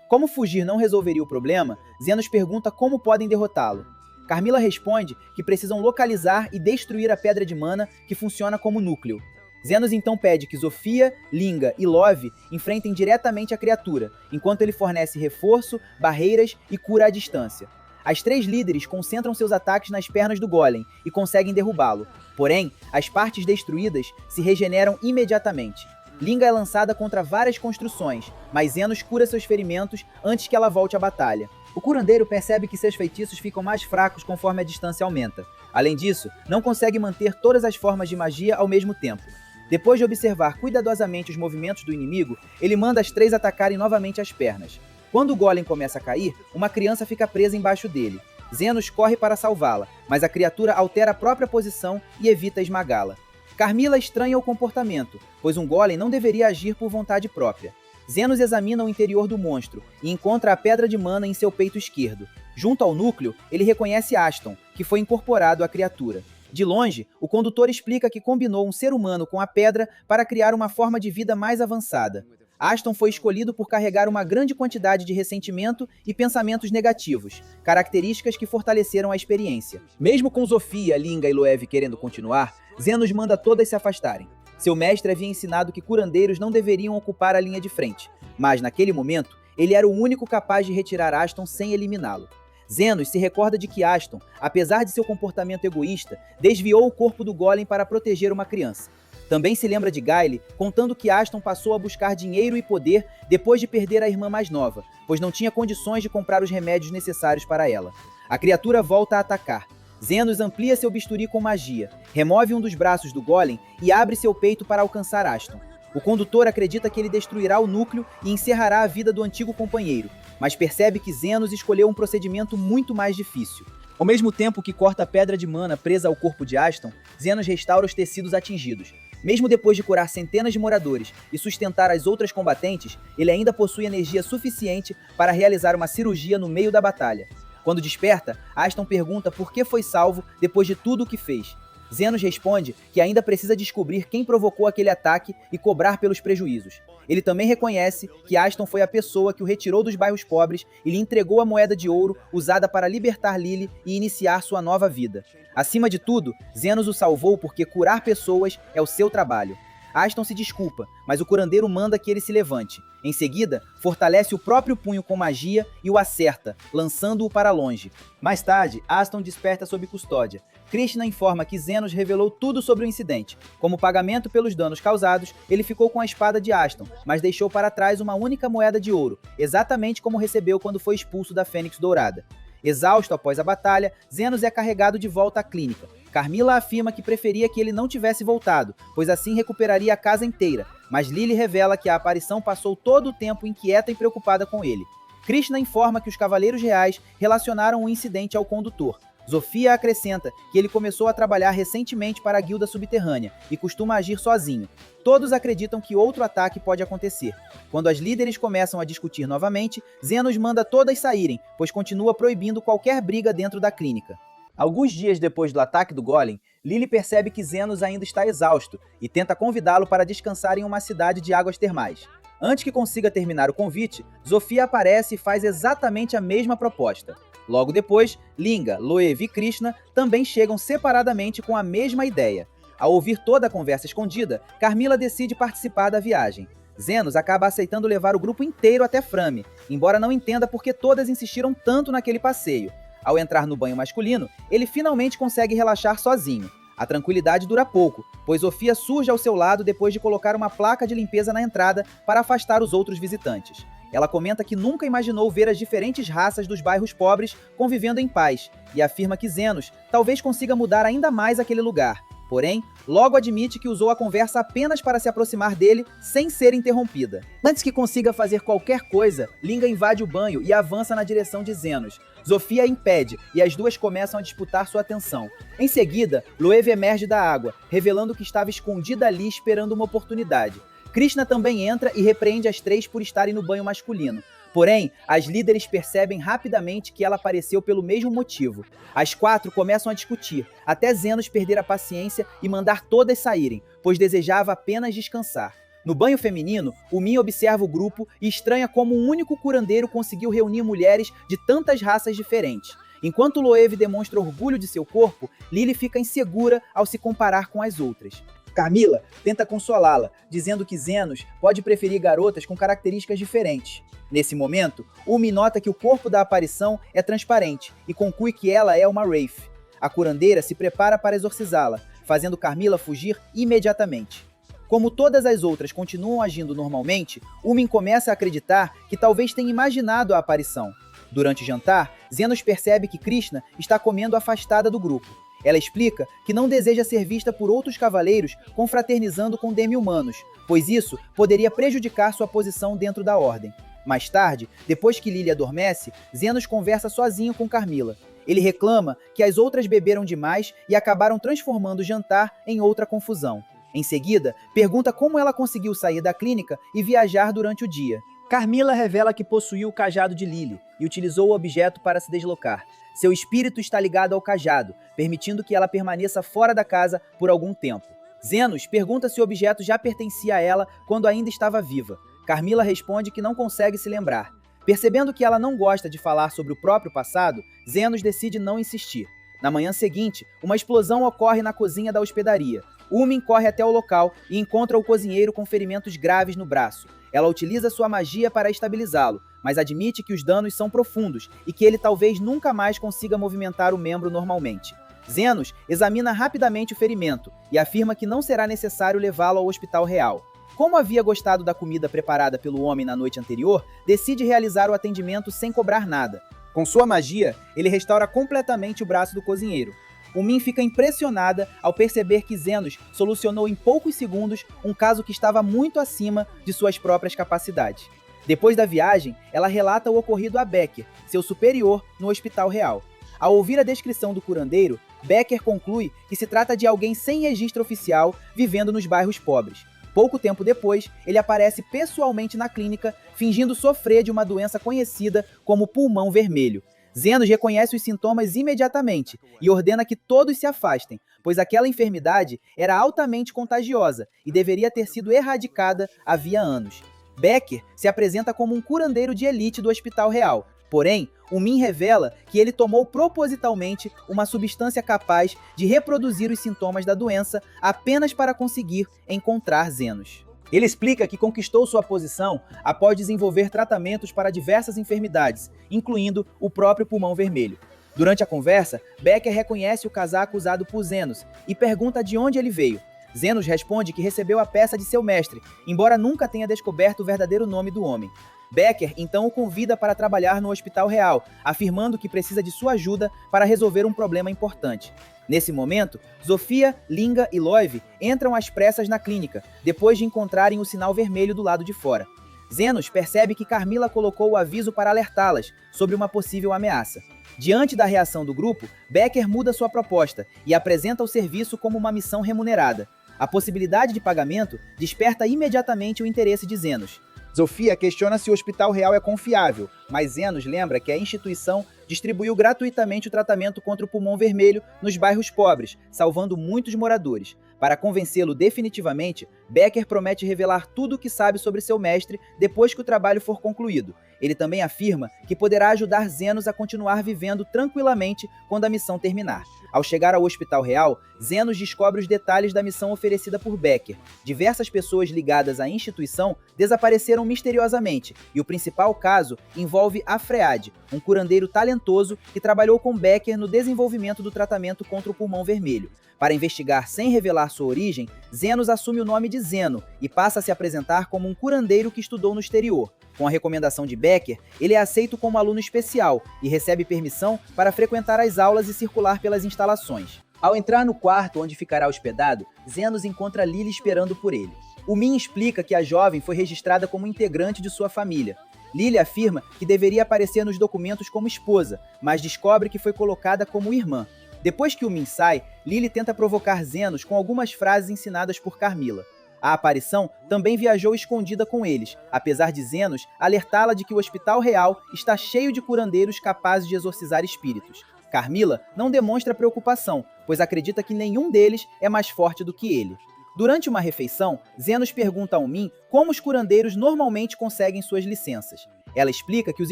Como fugir não resolveria o problema, Zenos pergunta como podem derrotá-lo. Carmilla responde que precisam localizar e destruir a pedra de mana que funciona como núcleo. Zenos então pede que Zofia, Linga e Love enfrentem diretamente a criatura, enquanto ele fornece reforço, barreiras e cura à distância. As três líderes concentram seus ataques nas pernas do Golem e conseguem derrubá-lo. Porém, as partes destruídas se regeneram imediatamente. Linga é lançada contra várias construções, mas Zenos cura seus ferimentos antes que ela volte à batalha. O curandeiro percebe que seus feitiços ficam mais fracos conforme a distância aumenta. Além disso, não consegue manter todas as formas de magia ao mesmo tempo. Depois de observar cuidadosamente os movimentos do inimigo, ele manda as três atacarem novamente as pernas. Quando o Golem começa a cair, uma criança fica presa embaixo dele. Zenos corre para salvá-la, mas a criatura altera a própria posição e evita esmagá-la. Carmilla estranha o comportamento, pois um Golem não deveria agir por vontade própria. Zenos examina o interior do monstro e encontra a pedra de mana em seu peito esquerdo. Junto ao núcleo, ele reconhece Aston, que foi incorporado à criatura. De longe, o condutor explica que combinou um ser humano com a pedra para criar uma forma de vida mais avançada. Aston foi escolhido por carregar uma grande quantidade de ressentimento e pensamentos negativos, características que fortaleceram a experiência. Mesmo com Zofia, Linga e Loev querendo continuar, Zenos manda todas se afastarem. Seu mestre havia ensinado que curandeiros não deveriam ocupar a linha de frente, mas naquele momento, ele era o único capaz de retirar Aston sem eliminá-lo. Zenos se recorda de que Aston, apesar de seu comportamento egoísta, desviou o corpo do Golem para proteger uma criança. Também se lembra de Gaile, contando que Aston passou a buscar dinheiro e poder depois de perder a irmã mais nova, pois não tinha condições de comprar os remédios necessários para ela. A criatura volta a atacar. Zenos amplia seu bisturi com magia, remove um dos braços do Golem e abre seu peito para alcançar Aston. O condutor acredita que ele destruirá o núcleo e encerrará a vida do antigo companheiro, mas percebe que Zenos escolheu um procedimento muito mais difícil. Ao mesmo tempo que corta a pedra de mana presa ao corpo de Aston, Zenos restaura os tecidos atingidos. Mesmo depois de curar centenas de moradores e sustentar as outras combatentes, ele ainda possui energia suficiente para realizar uma cirurgia no meio da batalha. Quando desperta, Aston pergunta por que foi salvo depois de tudo o que fez. Zenos responde que ainda precisa descobrir quem provocou aquele ataque e cobrar pelos prejuízos. Ele também reconhece que Aston foi a pessoa que o retirou dos bairros pobres e lhe entregou a moeda de ouro usada para libertar Lily e iniciar sua nova vida. Acima de tudo, Zenos o salvou porque curar pessoas é o seu trabalho. Aston se desculpa, mas o curandeiro manda que ele se levante. Em seguida, fortalece o próprio punho com magia e o acerta, lançando-o para longe. Mais tarde, Aston desperta sob custódia. Krishna informa que Zenos revelou tudo sobre o incidente. Como pagamento pelos danos causados, ele ficou com a espada de Aston, mas deixou para trás uma única moeda de ouro, exatamente como recebeu quando foi expulso da Fênix Dourada. Exausto após a batalha, Zenos é carregado de volta à clínica. Carmilla afirma que preferia que ele não tivesse voltado, pois assim recuperaria a casa inteira, mas Lily revela que a aparição passou todo o tempo inquieta e preocupada com ele. Krishna informa que os Cavaleiros Reais relacionaram o incidente ao condutor. Zofia acrescenta que ele começou a trabalhar recentemente para a Guilda Subterrânea e costuma agir sozinho. Todos acreditam que outro ataque pode acontecer. Quando as líderes começam a discutir novamente, Zenos manda todas saírem, pois continua proibindo qualquer briga dentro da clínica. Alguns dias depois do ataque do Golem, Lily percebe que Zenos ainda está exausto e tenta convidá-lo para descansar em uma cidade de águas termais. Antes que consiga terminar o convite, Zofia aparece e faz exatamente a mesma proposta. Logo depois, Linga, Loev e Krishna também chegam separadamente com a mesma ideia. Ao ouvir toda a conversa escondida, Carmilla decide participar da viagem. Zenos acaba aceitando levar o grupo inteiro até Frame, embora não entenda por que todas insistiram tanto naquele passeio. Ao entrar no banho masculino, ele finalmente consegue relaxar sozinho. A tranquilidade dura pouco, pois Zofia surge ao seu lado depois de colocar uma placa de limpeza na entrada para afastar os outros visitantes. Ela comenta que nunca imaginou ver as diferentes raças dos bairros pobres convivendo em paz e afirma que Zenos talvez consiga mudar ainda mais aquele lugar. Porém, logo admite que usou a conversa apenas para se aproximar dele sem ser interrompida. Antes que consiga fazer qualquer coisa, Linga invade o banho e avança na direção de Zenos. Zofia a impede e as duas começam a disputar sua atenção. Em seguida, Loewe emerge da água, revelando que estava escondida ali esperando uma oportunidade. Krishna também entra e repreende as três por estarem no banho masculino. Porém, as líderes percebem rapidamente que ela apareceu pelo mesmo motivo. As quatro começam a discutir, até Zenos perder a paciência e mandar todas saírem, pois desejava apenas descansar. No banho feminino, Min observa o grupo e estranha como um único curandeiro conseguiu reunir mulheres de tantas raças diferentes. Enquanto Loewe demonstra orgulho de seu corpo, Lily fica insegura ao se comparar com as outras. Carmila tenta consolá-la, dizendo que Zenos pode preferir garotas com características diferentes. Nesse momento, Min nota que o corpo da aparição é transparente e conclui que ela é uma Wraith. A curandeira se prepara para exorcizá-la, fazendo Carmila fugir imediatamente. Como todas as outras continuam agindo normalmente, Min começa a acreditar que talvez tenha imaginado a aparição. Durante o jantar, Zenos percebe que Krishna está comendo afastada do grupo. Ela explica que não deseja ser vista por outros cavaleiros confraternizando com demi-humanos, pois isso poderia prejudicar sua posição dentro da ordem. Mais tarde, depois que Lily adormece, Zenos conversa sozinho com Carmila. Ele reclama que as outras beberam demais e acabaram transformando o jantar em outra confusão. Em seguida, pergunta como ela conseguiu sair da clínica e viajar durante o dia. Carmila revela que possuiu o cajado de Lily e utilizou o objeto para se deslocar. Seu espírito está ligado ao cajado, permitindo que ela permaneça fora da casa por algum tempo. Zenos pergunta se o objeto já pertencia a ela quando ainda estava viva. Carmila responde que não consegue se lembrar. Percebendo que ela não gosta de falar sobre o próprio passado, Zenos decide não insistir. Na manhã seguinte, uma explosão ocorre na cozinha da hospedaria. Min corre até o local e encontra o cozinheiro com ferimentos graves no braço. Ela utiliza sua magia para estabilizá-lo, mas admite que os danos são profundos e que ele talvez nunca mais consiga movimentar o membro normalmente. Zenos examina rapidamente o ferimento e afirma que não será necessário levá-lo ao hospital real. Como havia gostado da comida preparada pelo homem na noite anterior, decide realizar o atendimento sem cobrar nada. Com sua magia, ele restaura completamente o braço do cozinheiro. Min fica impressionada ao perceber que Zenos solucionou em poucos segundos um caso que estava muito acima de suas próprias capacidades. Depois da viagem, ela relata o ocorrido a Becker, seu superior, no hospital real. Ao ouvir a descrição do curandeiro, Becker conclui que se trata de alguém sem registro oficial vivendo nos bairros pobres. Pouco tempo depois, ele aparece pessoalmente na clínica, fingindo sofrer de uma doença conhecida como pulmão vermelho. Zenos reconhece os sintomas imediatamente e ordena que todos se afastem, pois aquela enfermidade era altamente contagiosa e deveria ter sido erradicada havia anos. Becker se apresenta como um curandeiro de elite do Hospital Real. Porém, Min revela que ele tomou propositalmente uma substância capaz de reproduzir os sintomas da doença apenas para conseguir encontrar Zenos. Ele explica que conquistou sua posição após desenvolver tratamentos para diversas enfermidades, incluindo o próprio pulmão vermelho. Durante a conversa, Becker reconhece o casaco usado por Zenos e pergunta de onde ele veio. Zenos responde que recebeu a peça de seu mestre, embora nunca tenha descoberto o verdadeiro nome do homem. Becker então o convida para trabalhar no Hospital Real, afirmando que precisa de sua ajuda para resolver um problema importante. Nesse momento, Zofia, Linga e Loewe entram às pressas na clínica, depois de encontrarem o sinal vermelho do lado de fora. Zenos percebe que Carmila colocou o aviso para alertá-las sobre uma possível ameaça. Diante da reação do grupo, Becker muda sua proposta e apresenta o serviço como uma missão remunerada. A possibilidade de pagamento desperta imediatamente o interesse de Zenos. Zofia questiona se o Hospital Real é confiável, mas Zenos lembra que a instituição distribuiu gratuitamente o tratamento contra o pulmão vermelho nos bairros pobres, salvando muitos moradores. Para convencê-lo definitivamente, Becker promete revelar tudo o que sabe sobre seu mestre depois que o trabalho for concluído. Ele também afirma que poderá ajudar Zenos a continuar vivendo tranquilamente quando a missão terminar. Ao chegar ao Hospital Real, Zenos descobre os detalhes da missão oferecida por Becker. Diversas pessoas ligadas à instituição desapareceram misteriosamente, e o principal caso envolve Afread, um curandeiro talentoso que trabalhou com Becker no desenvolvimento do tratamento contra o pulmão vermelho. Para investigar sem revelar sua origem, Zenos assume o nome de Zeno e passa a se apresentar como um curandeiro que estudou no exterior. Com a recomendação de Becker, ele é aceito como aluno especial e recebe permissão para frequentar as aulas e circular pelas instalações. Ao entrar no quarto onde ficará hospedado, Zenos encontra Lily esperando por ele. O Min explica que a jovem foi registrada como integrante de sua família. Lily afirma que deveria aparecer nos documentos como esposa, mas descobre que foi colocada como irmã. Depois que o Min sai, Lily tenta provocar Zenos com algumas frases ensinadas por Carmilla. A aparição também viajou escondida com eles, apesar de Zenos alertá-la de que o Hospital Real está cheio de curandeiros capazes de exorcizar espíritos. Carmilla não demonstra preocupação, pois acredita que nenhum deles é mais forte do que ele. Durante uma refeição, Zenos pergunta ao Min como os curandeiros normalmente conseguem suas licenças. Ela explica que os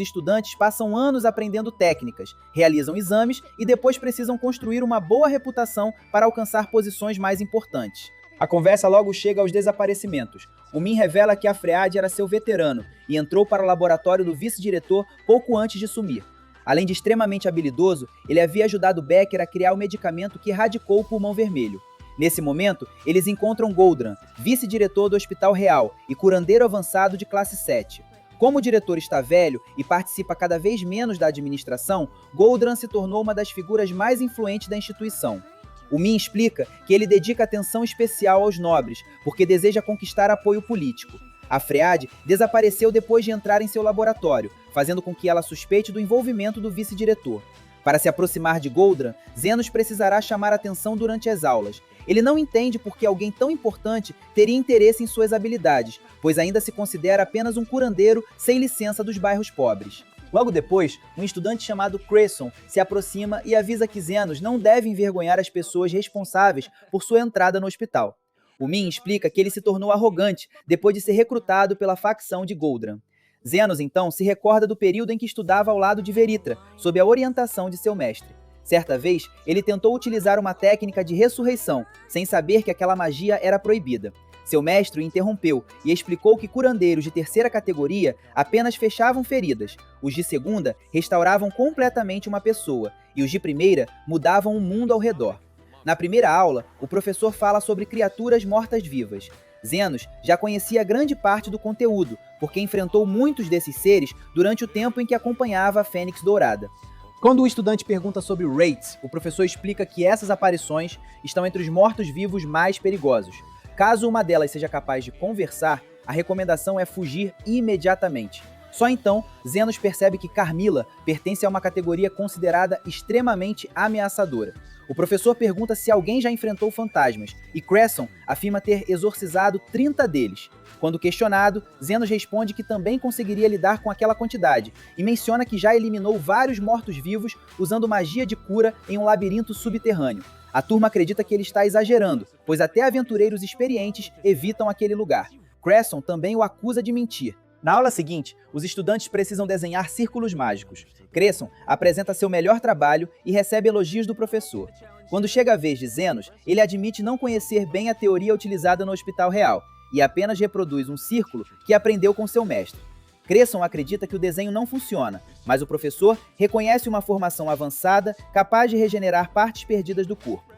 estudantes passam anos aprendendo técnicas, realizam exames e depois precisam construir uma boa reputação para alcançar posições mais importantes. A conversa logo chega aos desaparecimentos. O Min revela que Afread era seu veterano e entrou para o laboratório do vice-diretor pouco antes de sumir. Além de extremamente habilidoso, ele havia ajudado Becker a criar o medicamento que erradicou o pulmão vermelho. Nesse momento, eles encontram Goldran, vice-diretor do Hospital Real e curandeiro avançado de classe 7. Como o diretor está velho e participa cada vez menos da administração, Goldran se tornou uma das figuras mais influentes da instituição. O Min explica que ele dedica atenção especial aos nobres, porque deseja conquistar apoio político. Afread desapareceu depois de entrar em seu laboratório, fazendo com que ela suspeite do envolvimento do vice-diretor. Para se aproximar de Goldran, Zenos precisará chamar atenção durante as aulas. Ele não entende por que alguém tão importante teria interesse em suas habilidades, pois ainda se considera apenas um curandeiro sem licença dos bairros pobres. Logo depois, um estudante chamado Cresson se aproxima e avisa que Zenos não deve envergonhar as pessoas responsáveis por sua entrada no hospital. O Min explica que ele se tornou arrogante depois de ser recrutado pela facção de Goldran. Zenos, então, se recorda do período em que estudava ao lado de Veritra, sob a orientação de seu mestre. Certa vez, ele tentou utilizar uma técnica de ressurreição, sem saber que aquela magia era proibida. Seu mestre o interrompeu e explicou que curandeiros de terceira categoria apenas fechavam feridas, os de segunda restauravam completamente uma pessoa e os de primeira mudavam o mundo ao redor. Na primeira aula, o professor fala sobre criaturas mortas-vivas. Zenos já conhecia grande parte do conteúdo, porque enfrentou muitos desses seres durante o tempo em que acompanhava a Fênix Dourada. Quando o estudante pergunta sobre Wraiths, o professor explica que essas aparições estão entre os mortos-vivos mais perigosos. Caso uma delas seja capaz de conversar, a recomendação é fugir imediatamente. Só então, Zenos percebe que Carmilla pertence a uma categoria considerada extremamente ameaçadora. O professor pergunta se alguém já enfrentou fantasmas, e Cresson afirma ter exorcizado 30 deles. Quando questionado, Zenos responde que também conseguiria lidar com aquela quantidade, e menciona que já eliminou vários mortos-vivos usando magia de cura em um labirinto subterrâneo. A turma acredita que ele está exagerando, pois até aventureiros experientes evitam aquele lugar. Cresson também o acusa de mentir. Na aula seguinte, os estudantes precisam desenhar círculos mágicos. Cresson apresenta seu melhor trabalho e recebe elogios do professor. Quando chega a vez de Zenos, ele admite não conhecer bem a teoria utilizada no Hospital Real e apenas reproduz um círculo que aprendeu com seu mestre. Cresson acredita que o desenho não funciona, mas o professor reconhece uma formação avançada capaz de regenerar partes perdidas do corpo.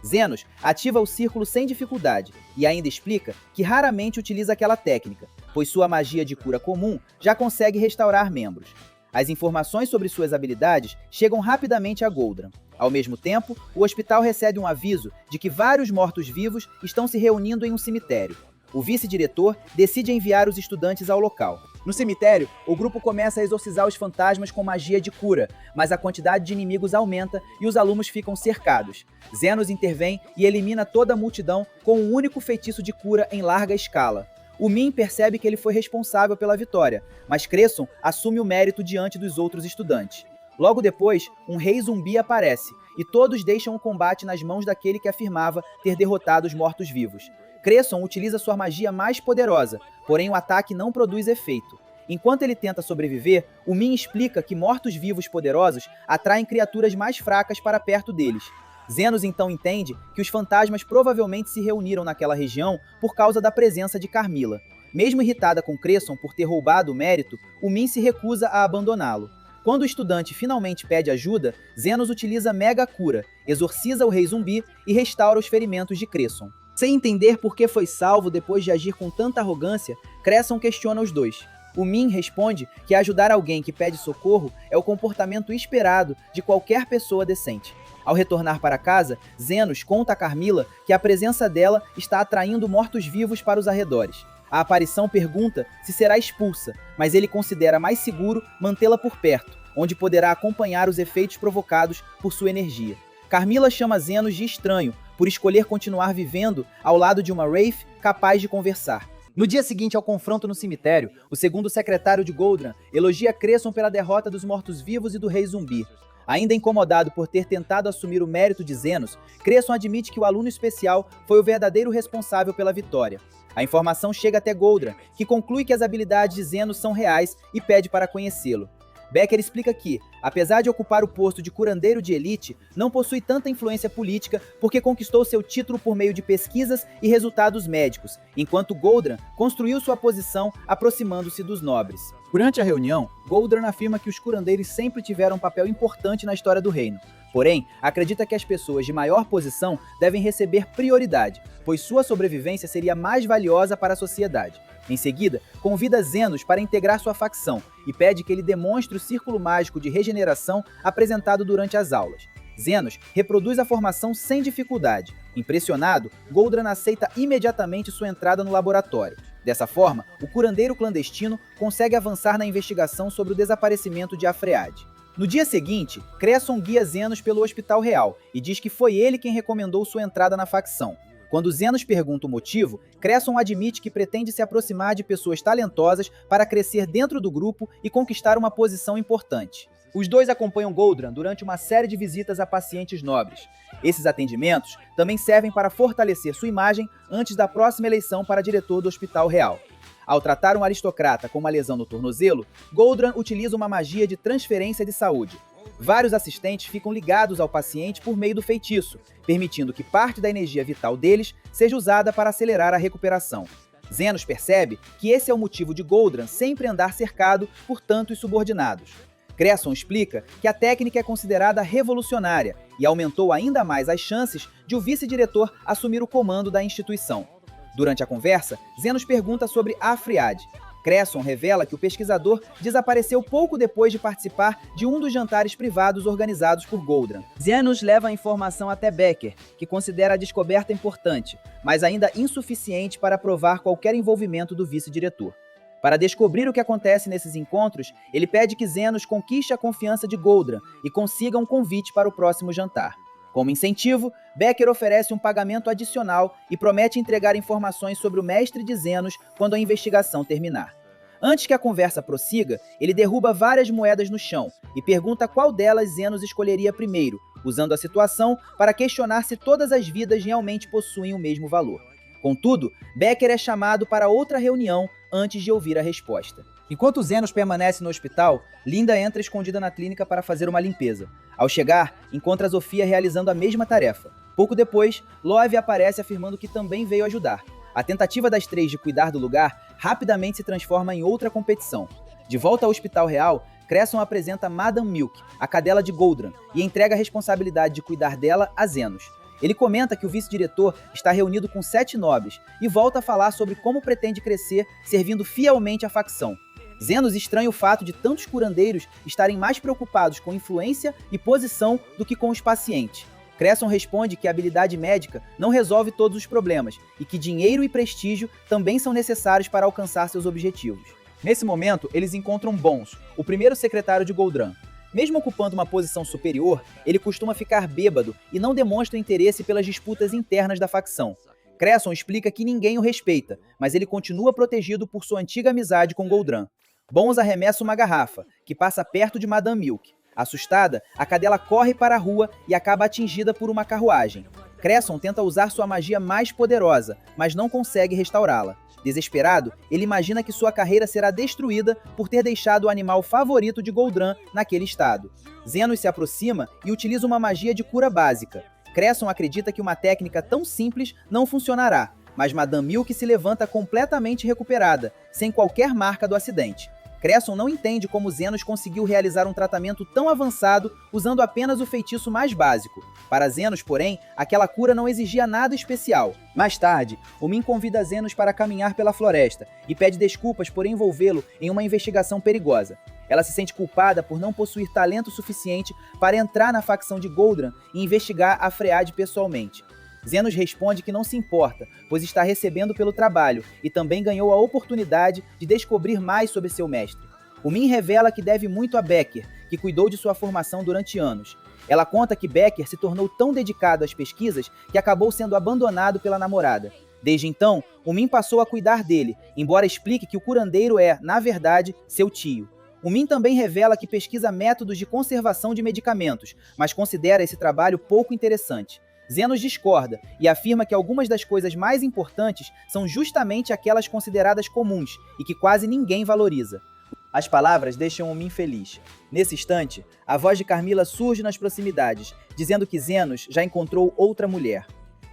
Zenos ativa o círculo sem dificuldade e ainda explica que raramente utiliza aquela técnica, pois sua magia de cura comum já consegue restaurar membros. As informações sobre suas habilidades chegam rapidamente a Goldran. Ao mesmo tempo, o hospital recebe um aviso de que vários mortos-vivos estão se reunindo em um cemitério. O vice-diretor decide enviar os estudantes ao local. No cemitério, o grupo começa a exorcizar os fantasmas com magia de cura, mas a quantidade de inimigos aumenta e os alunos ficam cercados. Zenos intervém e elimina toda a multidão com um único feitiço de cura em larga escala. O Min percebe que ele foi responsável pela vitória, mas Cresson assume o mérito diante dos outros estudantes. Logo depois, um rei zumbi aparece, e todos deixam o combate nas mãos daquele que afirmava ter derrotado os mortos-vivos. Cresson utiliza sua magia mais poderosa, porém o ataque não produz efeito. Enquanto ele tenta sobreviver, o Min explica que mortos-vivos poderosos atraem criaturas mais fracas para perto deles. Zenos então entende que os fantasmas provavelmente se reuniram naquela região por causa da presença de Carmilla. Mesmo irritada com Cresson por ter roubado o mérito, o Min se recusa a abandoná-lo. Quando o estudante finalmente pede ajuda, Zenos utiliza Mega Cura, exorciza o rei zumbi e restaura os ferimentos de Cresson. Sem entender por que foi salvo depois de agir com tanta arrogância, Cresson questiona os dois. O Min responde que ajudar alguém que pede socorro é o comportamento esperado de qualquer pessoa decente. Ao retornar para casa, Zenos conta a Carmilla que a presença dela está atraindo mortos-vivos para os arredores. A aparição pergunta se será expulsa, mas ele considera mais seguro mantê-la por perto, onde poderá acompanhar os efeitos provocados por sua energia. Carmilla chama Zenos de estranho, por escolher continuar vivendo ao lado de uma Wraith capaz de conversar. No dia seguinte ao confronto no cemitério, o segundo secretário de Goldran elogia Cresson pela derrota dos mortos-vivos e do rei zumbi. Ainda incomodado por ter tentado assumir o mérito de Zenos, Cresson admite que o aluno especial foi o verdadeiro responsável pela vitória. A informação chega até Goldran, que conclui que as habilidades de Zenos são reais e pede para conhecê-lo. Becker explica que, apesar de ocupar o posto de curandeiro de elite, não possui tanta influência política porque conquistou seu título por meio de pesquisas e resultados médicos, enquanto Goldran construiu sua posição aproximando-se dos nobres. Durante a reunião, Goldran afirma que os curandeiros sempre tiveram um papel importante na história do reino. Porém, acredita que as pessoas de maior posição devem receber prioridade, pois sua sobrevivência seria mais valiosa para a sociedade. Em seguida, convida Zenos para integrar sua facção e pede que ele demonstre o círculo mágico de regeneração apresentado durante as aulas. Zenos reproduz a formação sem dificuldade. Impressionado, Goldran aceita imediatamente sua entrada no laboratório. Dessa forma, o curandeiro clandestino consegue avançar na investigação sobre o desaparecimento de Afread. No dia seguinte, Cresson guia Zenos pelo Hospital Real e diz que foi ele quem recomendou sua entrada na facção. Quando Zenos pergunta o motivo, Cresson admite que pretende se aproximar de pessoas talentosas para crescer dentro do grupo e conquistar uma posição importante. Os dois acompanham Goldran durante uma série de visitas a pacientes nobres. Esses atendimentos também servem para fortalecer sua imagem antes da próxima eleição para diretor do Hospital Real. Ao tratar um aristocrata com uma lesão no tornozelo, Goldran utiliza uma magia de transferência de saúde. Vários assistentes ficam ligados ao paciente por meio do feitiço, permitindo que parte da energia vital deles seja usada para acelerar a recuperação. Zenos percebe que esse é o motivo de Goldran sempre andar cercado por tantos subordinados. Cresson explica que a técnica é considerada revolucionária e aumentou ainda mais as chances de o vice-diretor assumir o comando da instituição. Durante a conversa, Zenos pergunta sobre Afread. Cresson revela que o pesquisador desapareceu pouco depois de participar de um dos jantares privados organizados por Goldran. Zenos leva a informação até Becker, que considera a descoberta importante, mas ainda insuficiente para provar qualquer envolvimento do vice-diretor. Para descobrir o que acontece nesses encontros, ele pede que Zenos conquiste a confiança de Goldran e consiga um convite para o próximo jantar. Como incentivo, Becker oferece um pagamento adicional e promete entregar informações sobre o mestre de Zenos quando a investigação terminar. Antes que a conversa prossiga, ele derruba várias moedas no chão e pergunta qual delas Zenos escolheria primeiro, usando a situação para questionar se todas as vidas realmente possuem o mesmo valor. Contudo, Becker é chamado para outra reunião antes de ouvir a resposta. Enquanto Zenos permanece no hospital, Linda entra escondida na clínica para fazer uma limpeza. Ao chegar, encontra Zofia realizando a mesma tarefa. Pouco depois, Love aparece afirmando que também veio ajudar. A tentativa das três de cuidar do lugar rapidamente se transforma em outra competição. De volta ao Hospital Real, Cresson apresenta Madame Milk, a cadela de Goldran, e entrega a responsabilidade de cuidar dela a Zenos. Ele comenta que o vice-diretor está reunido com 7 nobres e volta a falar sobre como pretende crescer servindo fielmente à facção. Zenos estranha o fato de tantos curandeiros estarem mais preocupados com influência e posição do que com os pacientes. Cresson responde que a habilidade médica não resolve todos os problemas e que dinheiro e prestígio também são necessários para alcançar seus objetivos. Nesse momento, eles encontram Bons, o primeiro secretário de Goldran. Mesmo ocupando uma posição superior, ele costuma ficar bêbado e não demonstra interesse pelas disputas internas da facção. Cresson explica que ninguém o respeita, mas ele continua protegido por sua antiga amizade com Goldran. Bons arremessa uma garrafa, que passa perto de Madame Milk. Assustada, a cadela corre para a rua e acaba atingida por uma carruagem. Cresson tenta usar sua magia mais poderosa, mas não consegue restaurá-la. Desesperado, ele imagina que sua carreira será destruída por ter deixado o animal favorito de Goldran naquele estado. Zenos se aproxima e utiliza uma magia de cura básica. Cresson acredita que uma técnica tão simples não funcionará, mas Madame Milk se levanta completamente recuperada, sem qualquer marca do acidente. Cresson não entende como Zenos conseguiu realizar um tratamento tão avançado usando apenas o feitiço mais básico. Para Zenos, porém, aquela cura não exigia nada especial. Mais tarde, Min convida Zenos para caminhar pela floresta e pede desculpas por envolvê-lo em uma investigação perigosa. Ela se sente culpada por não possuir talento suficiente para entrar na facção de Goldran e investigar a Freade pessoalmente. Zenos responde que não se importa, pois está recebendo pelo trabalho e também ganhou a oportunidade de descobrir mais sobre seu mestre. Min revela que deve muito a Becker, que cuidou de sua formação durante anos. Ela conta que Becker se tornou tão dedicado às pesquisas que acabou sendo abandonado pela namorada. Desde então, Min passou a cuidar dele, embora explique que o curandeiro é, na verdade, seu tio. Min também revela que pesquisa métodos de conservação de medicamentos, mas considera esse trabalho pouco interessante. Zenos discorda e afirma que algumas das coisas mais importantes são justamente aquelas consideradas comuns e que quase ninguém valoriza. As palavras deixam Min feliz. Nesse instante, a voz de Carmilla surge nas proximidades, dizendo que Zenos já encontrou outra mulher.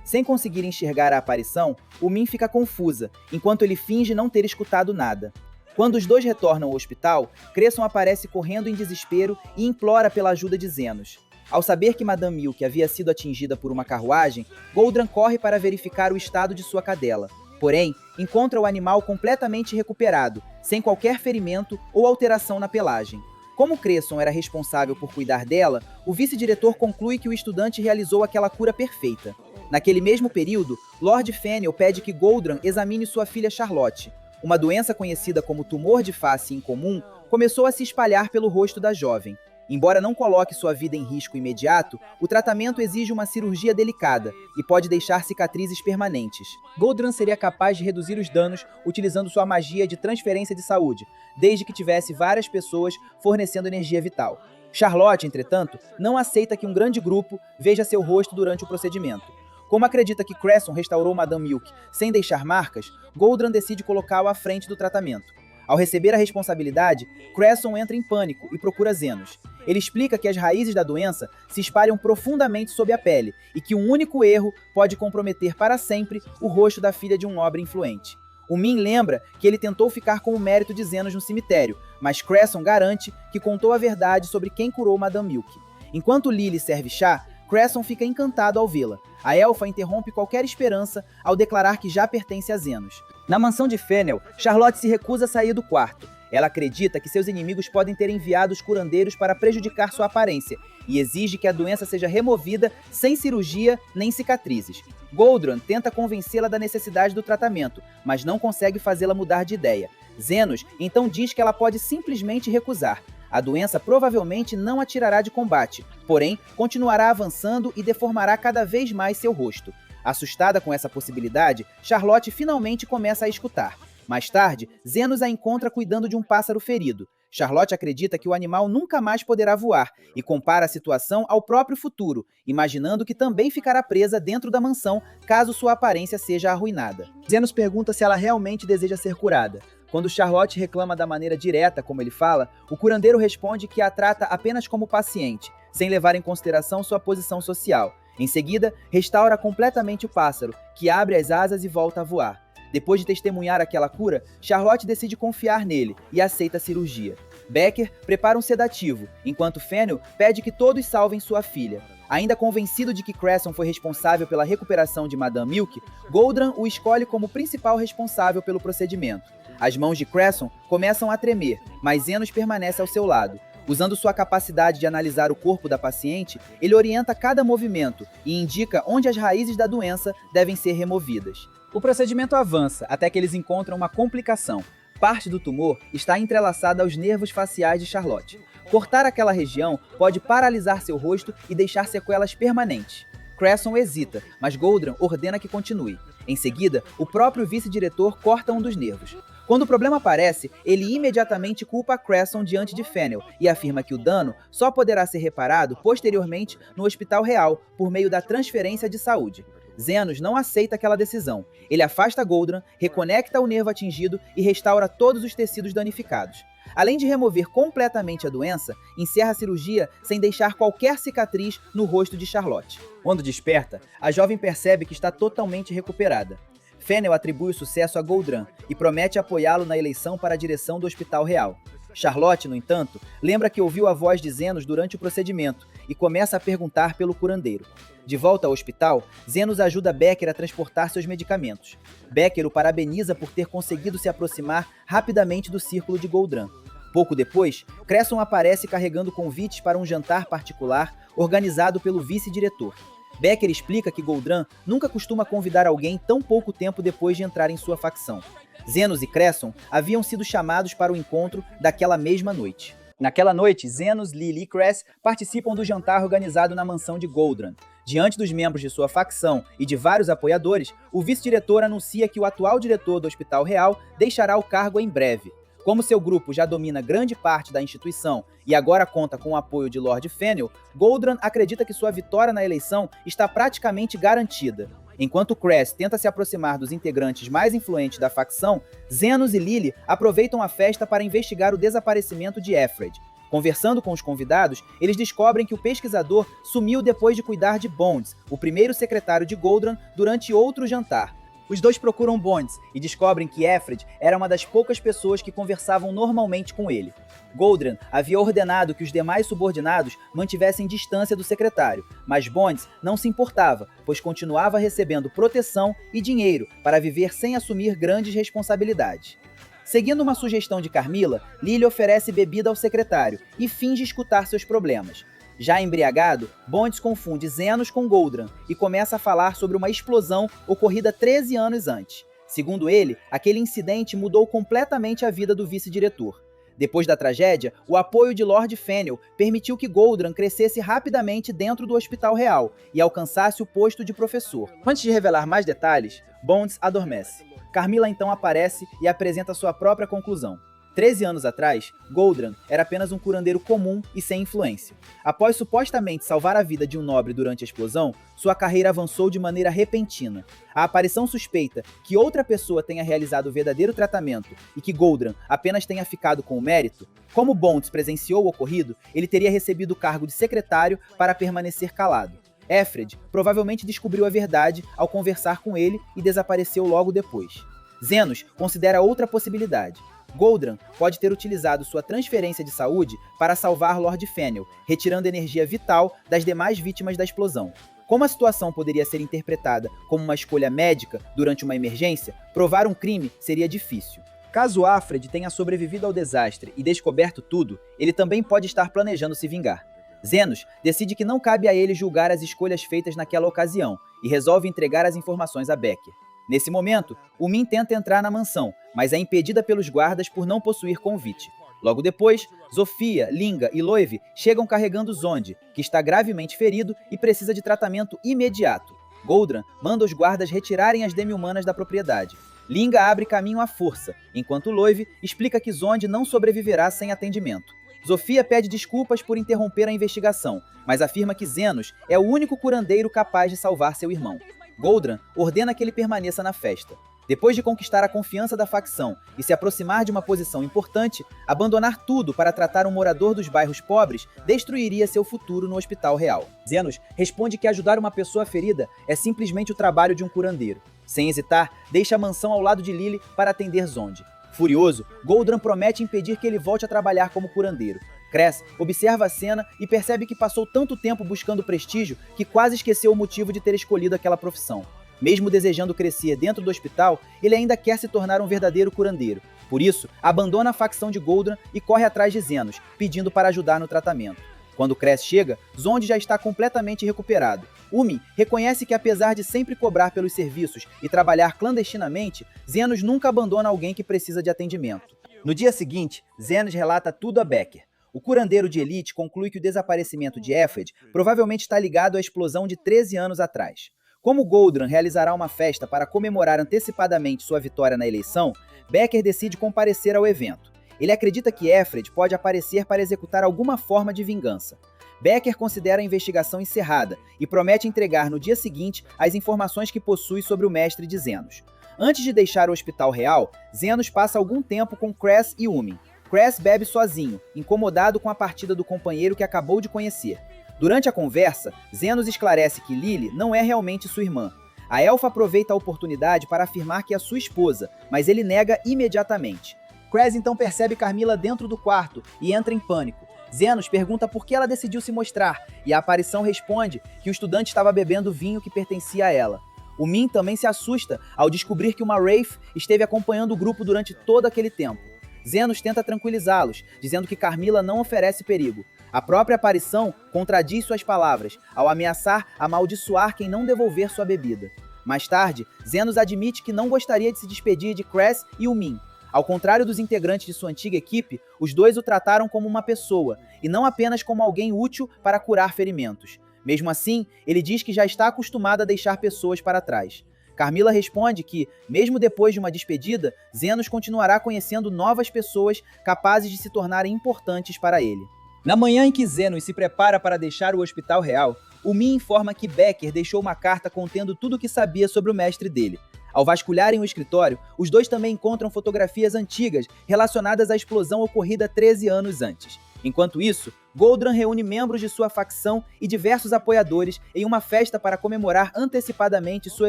Sem conseguir enxergar a aparição, Min fica confusa, enquanto ele finge não ter escutado nada. Quando os dois retornam ao hospital, Cresson aparece correndo em desespero e implora pela ajuda de Zenos. Ao saber que Madame Milk havia sido atingida por uma carruagem, Goldran corre para verificar o estado de sua cadela. Porém, encontra o animal completamente recuperado, sem qualquer ferimento ou alteração na pelagem. Como Cresson era responsável por cuidar dela, o vice-diretor conclui que o estudante realizou aquela cura perfeita. Naquele mesmo período, Lord Fennel pede que Goldran examine sua filha Charlotte. Uma doença conhecida como tumor de face incomum começou a se espalhar pelo rosto da jovem. Embora não coloque sua vida em risco imediato, o tratamento exige uma cirurgia delicada e pode deixar cicatrizes permanentes. Goldran seria capaz de reduzir os danos utilizando sua magia de transferência de saúde, desde que tivesse várias pessoas fornecendo energia vital. Charlotte, entretanto, não aceita que um grande grupo veja seu rosto durante o procedimento. Como acredita que Cresson restaurou Madame Milk sem deixar marcas, Goldran decide colocá-lo à frente do tratamento. Ao receber a responsabilidade, Cresson entra em pânico e procura Zenos. Ele explica que as raízes da doença se espalham profundamente sob a pele e que um único erro pode comprometer para sempre o rosto da filha de um nobre influente. Min lembra que ele tentou ficar com o mérito de Zenos no cemitério, mas Cresson garante que contou a verdade sobre quem curou Madame Milk. Enquanto Lily serve chá, Cresson fica encantado ao vê-la. A elfa interrompe qualquer esperança ao declarar que já pertence a Zenos. Na mansão de Fennel, Charlotte se recusa a sair do quarto. Ela acredita que seus inimigos podem ter enviado os curandeiros para prejudicar sua aparência e exige que a doença seja removida sem cirurgia nem cicatrizes. Goldran tenta convencê-la da necessidade do tratamento, mas não consegue fazê-la mudar de ideia. Zenos então diz que ela pode simplesmente recusar. A doença provavelmente não a tirará de combate, porém continuará avançando e deformará cada vez mais seu rosto. Assustada com essa possibilidade, Charlotte finalmente começa a escutar. Mais tarde, Zenos a encontra cuidando de um pássaro ferido. Charlotte acredita que o animal nunca mais poderá voar e compara a situação ao próprio futuro, imaginando que também ficará presa dentro da mansão caso sua aparência seja arruinada. Zenos pergunta se ela realmente deseja ser curada. Quando Charlotte reclama da maneira direta como ele fala, o curandeiro responde que a trata apenas como paciente, sem levar em consideração sua posição social. Em seguida, restaura completamente o pássaro, que abre as asas e volta a voar. Depois de testemunhar aquela cura, Charlotte decide confiar nele e aceita a cirurgia. Becker prepara um sedativo, enquanto Fennel pede que todos salvem sua filha. Ainda convencido de que Cresson foi responsável pela recuperação de Madame Milk, Goldran o escolhe como principal responsável pelo procedimento. As mãos de Cresson começam a tremer, mas Zenos permanece ao seu lado. Usando sua capacidade de analisar o corpo da paciente, ele orienta cada movimento e indica onde as raízes da doença devem ser removidas. O procedimento avança até que eles encontram uma complicação. Parte do tumor está entrelaçada aos nervos faciais de Charlotte. Cortar aquela região pode paralisar seu rosto e deixar sequelas permanentes. Cresson hesita, mas Goldran ordena que continue. Em seguida, o próprio vice-diretor corta um dos nervos. Quando o problema aparece, ele imediatamente culpa Cresson diante de Fennel e afirma que o dano só poderá ser reparado posteriormente no Hospital Real por meio da transferência de saúde. Zenos não aceita aquela decisão. Ele afasta Goldran, reconecta o nervo atingido e restaura todos os tecidos danificados. Além de remover completamente a doença, encerra a cirurgia sem deixar qualquer cicatriz no rosto de Charlotte. Quando desperta, a jovem percebe que está totalmente recuperada. Fennel atribui o sucesso a Goldran e promete apoiá-lo na eleição para a direção do Hospital Real. Charlotte, no entanto, lembra que ouviu a voz de Zenos durante o procedimento e começa a perguntar pelo curandeiro. De volta ao hospital, Zenos ajuda Becker a transportar seus medicamentos. Becker o parabeniza por ter conseguido se aproximar rapidamente do círculo de Goldran. Pouco depois, Cresson aparece carregando convites para um jantar particular organizado pelo vice-diretor. Becker explica que Goldran nunca costuma convidar alguém tão pouco tempo depois de entrar em sua facção. Zenos e Cresson haviam sido chamados para o encontro daquela mesma noite. Naquela noite, Zenos, Lily e Cress participam do jantar organizado na mansão de Goldran. Diante dos membros de sua facção e de vários apoiadores, o vice-diretor anuncia que o atual diretor do Hospital Real deixará o cargo em breve. Como seu grupo já domina grande parte da instituição e agora conta com o apoio de Lord Fennel, Goldran acredita que sua vitória na eleição está praticamente garantida. Enquanto Cress tenta se aproximar dos integrantes mais influentes da facção, Zenos e Lily aproveitam a festa para investigar o desaparecimento de Effred. Conversando com os convidados, eles descobrem que o pesquisador sumiu depois de cuidar de Bonds, o primeiro secretário de Goldran, durante outro jantar. Os dois procuram Bonds e descobrem que Effred era uma das poucas pessoas que conversavam normalmente com ele. Goldran havia ordenado que os demais subordinados mantivessem distância do secretário, mas Bonds não se importava, pois continuava recebendo proteção e dinheiro para viver sem assumir grandes responsabilidades. Seguindo uma sugestão de Carmilla, Lily oferece bebida ao secretário e finge escutar seus problemas. Já embriagado, Bonds confunde Zenos com Goldran e começa a falar sobre uma explosão ocorrida 13 anos antes. Segundo ele, aquele incidente mudou completamente a vida do vice-diretor. Depois da tragédia, o apoio de Lord Fennel permitiu que Goldran crescesse rapidamente dentro do Hospital Real e alcançasse o posto de professor. Antes de revelar mais detalhes, Bonds adormece. Carmilla então aparece e apresenta sua própria conclusão. 13 anos atrás, Goldran era apenas um curandeiro comum e sem influência. Após supostamente salvar a vida de um nobre durante a explosão, sua carreira avançou de maneira repentina. A aparição suspeita que outra pessoa tenha realizado o verdadeiro tratamento e que Goldran apenas tenha ficado com o mérito, como Bonds presenciou o ocorrido, ele teria recebido o cargo de secretário para permanecer calado. Effred provavelmente descobriu a verdade ao conversar com ele e desapareceu logo depois. Zenos considera outra possibilidade. Goldran pode ter utilizado sua transferência de saúde para salvar Lord Fennel, retirando energia vital das demais vítimas da explosão. Como a situação poderia ser interpretada como uma escolha médica durante uma emergência, provar um crime seria difícil. Caso Alfred tenha sobrevivido ao desastre e descoberto tudo, ele também pode estar planejando se vingar. Zenos decide que não cabe a ele julgar as escolhas feitas naquela ocasião e resolve entregar as informações a Becker. Nesse momento, Umin tenta entrar na mansão, mas é impedida pelos guardas por não possuir convite. Logo depois, Zofia, Linga e Loive chegam carregando Zonde, que está gravemente ferido e precisa de tratamento imediato. Goldran manda os guardas retirarem as demi-humanas da propriedade. Linga abre caminho à força, enquanto Loive explica que Zonde não sobreviverá sem atendimento. Zofia pede desculpas por interromper a investigação, mas afirma que Zenos é o único curandeiro capaz de salvar seu irmão. Goldran ordena que ele permaneça na festa. Depois de conquistar a confiança da facção e se aproximar de uma posição importante, abandonar tudo para tratar um morador dos bairros pobres destruiria seu futuro no Hospital Real. Zenos responde que ajudar uma pessoa ferida é simplesmente o trabalho de um curandeiro. Sem hesitar, deixa a mansão ao lado de Lily para atender Zonde. Furioso, Goldran promete impedir que ele volte a trabalhar como curandeiro. Cress observa a cena e percebe que passou tanto tempo buscando prestígio que quase esqueceu o motivo de ter escolhido aquela profissão. Mesmo desejando crescer dentro do hospital, ele ainda quer se tornar um verdadeiro curandeiro. Por isso, abandona a facção de Goldran e corre atrás de Zenos, pedindo para ajudar no tratamento. Quando Cress chega, Zonde já está completamente recuperado. Umin reconhece que apesar de sempre cobrar pelos serviços e trabalhar clandestinamente, Zenos nunca abandona alguém que precisa de atendimento. No dia seguinte, Zenos relata tudo a Becker. O curandeiro de elite conclui que o desaparecimento de Effred provavelmente está ligado à explosão de 13 anos atrás. Como Goldran realizará uma festa para comemorar antecipadamente sua vitória na eleição, Becker decide comparecer ao evento. Ele acredita que Effred pode aparecer para executar alguma forma de vingança. Becker considera a investigação encerrada e promete entregar no dia seguinte as informações que possui sobre o mestre de Zenos. Antes de deixar o Hospital Real, Zenos passa algum tempo com Cress e Umin. Cress bebe sozinho, incomodado com a partida do companheiro que acabou de conhecer. Durante a conversa, Zenos esclarece que Lily não é realmente sua irmã. A elfa aproveita a oportunidade para afirmar que é sua esposa, mas ele nega imediatamente. Cress então percebe Carmilla dentro do quarto e entra em pânico. Zenos pergunta por que ela decidiu se mostrar, e a aparição responde que o estudante estava bebendo vinho que pertencia a ela. O Min também se assusta ao descobrir que uma Wraith esteve acompanhando o grupo durante todo aquele tempo. Zenos tenta tranquilizá-los, dizendo que Carmilla não oferece perigo. A própria aparição contradiz suas palavras, ao ameaçar amaldiçoar quem não devolver sua bebida. Mais tarde, Zenos admite que não gostaria de se despedir de Cress e o Min. Ao contrário dos integrantes de sua antiga equipe, os dois o trataram como uma pessoa, e não apenas como alguém útil para curar ferimentos. Mesmo assim, ele diz que já está acostumado a deixar pessoas para trás. Carmilla responde que, mesmo depois de uma despedida, Zenos continuará conhecendo novas pessoas capazes de se tornarem importantes para ele. Na manhã em que Zenos se prepara para deixar o Hospital Real, o Min informa que Becker deixou uma carta contendo tudo o que sabia sobre o mestre dele. Ao vasculharem o escritório, os dois também encontram fotografias antigas relacionadas à explosão ocorrida 13 anos antes. Enquanto isso, Goldran reúne membros de sua facção e diversos apoiadores em uma festa para comemorar antecipadamente sua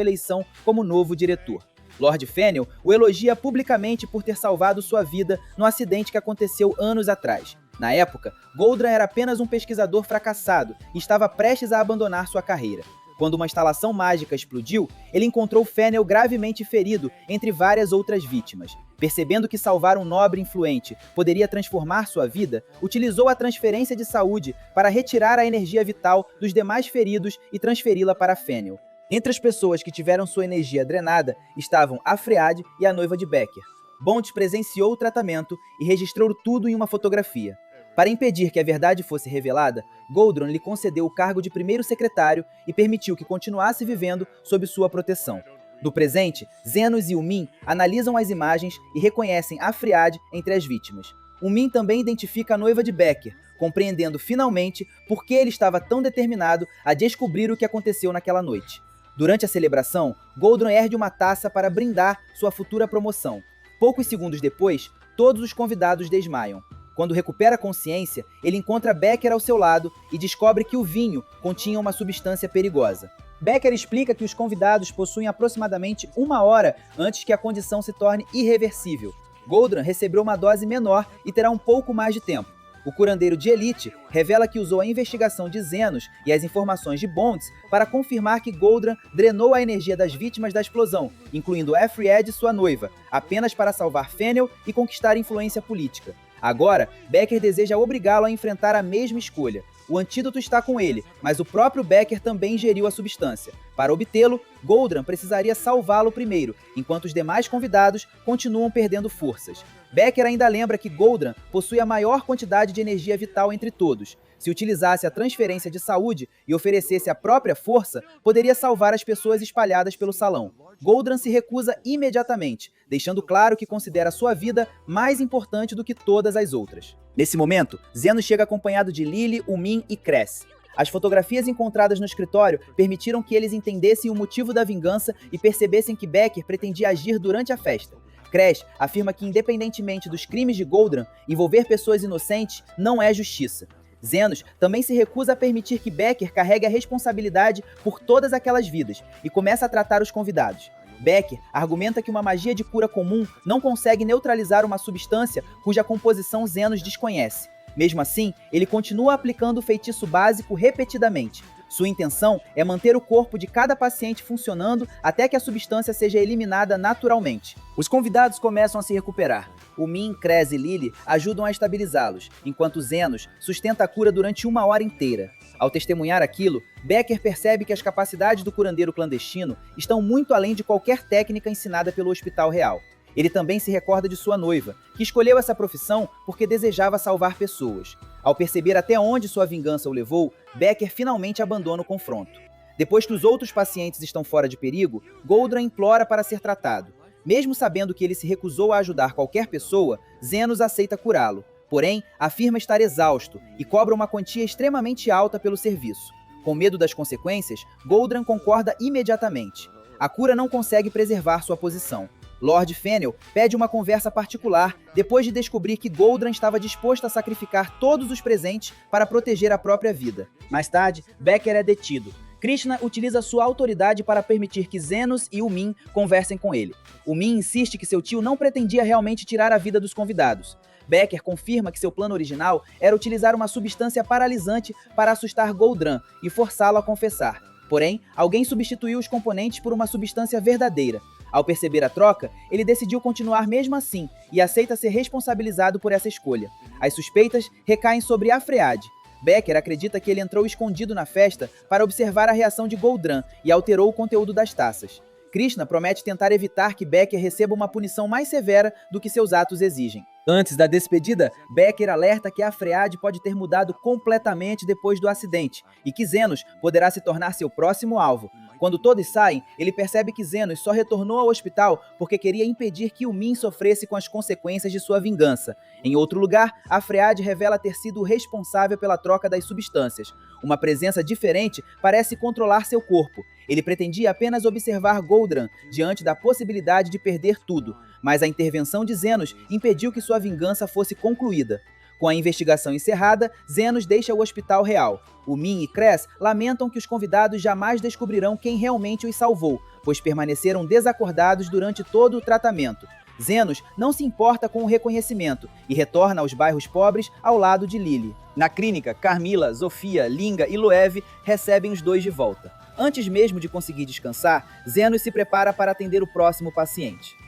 eleição como novo diretor. Lord Fennel o elogia publicamente por ter salvado sua vida no acidente que aconteceu anos atrás. Na época, Goldran era apenas um pesquisador fracassado e estava prestes a abandonar sua carreira. Quando uma instalação mágica explodiu, ele encontrou Fennel gravemente ferido entre várias outras vítimas. Percebendo que salvar um nobre influente poderia transformar sua vida, utilizou a transferência de saúde para retirar a energia vital dos demais feridos e transferi-la para Fennel. Entre as pessoas que tiveram sua energia drenada estavam a Fread e a noiva de Becker. Bond presenciou o tratamento e registrou tudo em uma fotografia. Para impedir que a verdade fosse revelada, Goldran lhe concedeu o cargo de primeiro secretário e permitiu que continuasse vivendo sob sua proteção. No presente, Zenos e o Min analisam as imagens e reconhecem a Fread entre as vítimas. O Min também identifica a noiva de Becker, compreendendo finalmente por que ele estava tão determinado a descobrir o que aconteceu naquela noite. Durante a celebração, Goldran ergue uma taça para brindar sua futura promoção. Poucos segundos depois, todos os convidados desmaiam. Quando recupera a consciência, ele encontra Becker ao seu lado e descobre que o vinho continha uma substância perigosa. Becker explica que os convidados possuem aproximadamente 1 hora antes que a condição se torne irreversível. Goldran recebeu uma dose menor e terá um pouco mais de tempo. O curandeiro de elite revela que usou a investigação de Zenos e as informações de Bonds para confirmar que Goldran drenou a energia das vítimas da explosão, incluindo Effred e sua noiva, apenas para salvar Fennel e conquistar influência política. Agora, Becker deseja obrigá-lo a enfrentar a mesma escolha. O antídoto está com ele, mas o próprio Becker também ingeriu a substância. Para obtê-lo, Goldran precisaria salvá-lo primeiro, enquanto os demais convidados continuam perdendo forças. Becker ainda lembra que Goldran possui a maior quantidade de energia vital entre todos. Se utilizasse a transferência de saúde e oferecesse a própria força, poderia salvar as pessoas espalhadas pelo salão. Goldran se recusa imediatamente, deixando claro que considera sua vida mais importante do que todas as outras. Nesse momento, Zenos chega acompanhado de Lily, Umin e Cress. As fotografias encontradas no escritório permitiram que eles entendessem o motivo da vingança e percebessem que Becker pretendia agir durante a festa. Cress afirma que, independentemente dos crimes de Goldran, envolver pessoas inocentes não é justiça. Zenos também se recusa a permitir que Becker carregue a responsabilidade por todas aquelas vidas e começa a tratar os convidados. Becker argumenta que uma magia de cura comum não consegue neutralizar uma substância cuja composição Zenos desconhece. Mesmo assim, ele continua aplicando o feitiço básico repetidamente. Sua intenção é manter o corpo de cada paciente funcionando até que a substância seja eliminada naturalmente. Os convidados começam a se recuperar. O Min, Cress e Lily ajudam a estabilizá-los, enquanto Zenos sustenta a cura durante 1 hora inteira. Ao testemunhar aquilo, Becker percebe que as capacidades do curandeiro clandestino estão muito além de qualquer técnica ensinada pelo Hospital Real. Ele também se recorda de sua noiva, que escolheu essa profissão porque desejava salvar pessoas. Ao perceber até onde sua vingança o levou, Becker finalmente abandona o confronto. Depois que os outros pacientes estão fora de perigo, Goldran implora para ser tratado. Mesmo sabendo que ele se recusou a ajudar qualquer pessoa, Zenos aceita curá-lo. Porém, afirma estar exausto e cobra uma quantia extremamente alta pelo serviço. Com medo das consequências, Goldran concorda imediatamente. A cura não consegue preservar sua posição. Lord Fennel pede uma conversa particular depois de descobrir que Goldran estava disposto a sacrificar todos os presentes para proteger a própria vida. Mais tarde, Becker é detido. Krishna utiliza sua autoridade para permitir que Zenos e Umin conversem com ele. Umin insiste que seu tio não pretendia realmente tirar a vida dos convidados. Becker confirma que seu plano original era utilizar uma substância paralisante para assustar Goldran e forçá-lo a confessar. Porém, alguém substituiu os componentes por uma substância verdadeira. Ao perceber a troca, ele decidiu continuar mesmo assim e aceita ser responsabilizado por essa escolha. As suspeitas recaem sobre Afread. Becker acredita que ele entrou escondido na festa para observar a reação de Goldran e alterou o conteúdo das taças. Krishna promete tentar evitar que Becker receba uma punição mais severa do que seus atos exigem. Antes da despedida, Becker alerta que Afread pode ter mudado completamente depois do acidente e que Zenos poderá se tornar seu próximo alvo. Quando todos saem, ele percebe que Zenos só retornou ao hospital porque queria impedir que Umin sofresse com as consequências de sua vingança. Em outro lugar, Afread revela ter sido o responsável pela troca das substâncias. Uma presença diferente parece controlar seu corpo. Ele pretendia apenas observar Goldran diante da possibilidade de perder tudo, mas a intervenção de Zenos impediu que sua vingança fosse concluída. Com a investigação encerrada, Zenos deixa o hospital real. Umin e Cress lamentam que os convidados jamais descobrirão quem realmente os salvou, pois permaneceram desacordados durante todo o tratamento. Zenos não se importa com o reconhecimento e retorna aos bairros pobres ao lado de Lily. Na clínica, Carmila, Zofia, Linga e Loev recebem os dois de volta. Antes mesmo de conseguir descansar, Zenos se prepara para atender o próximo paciente.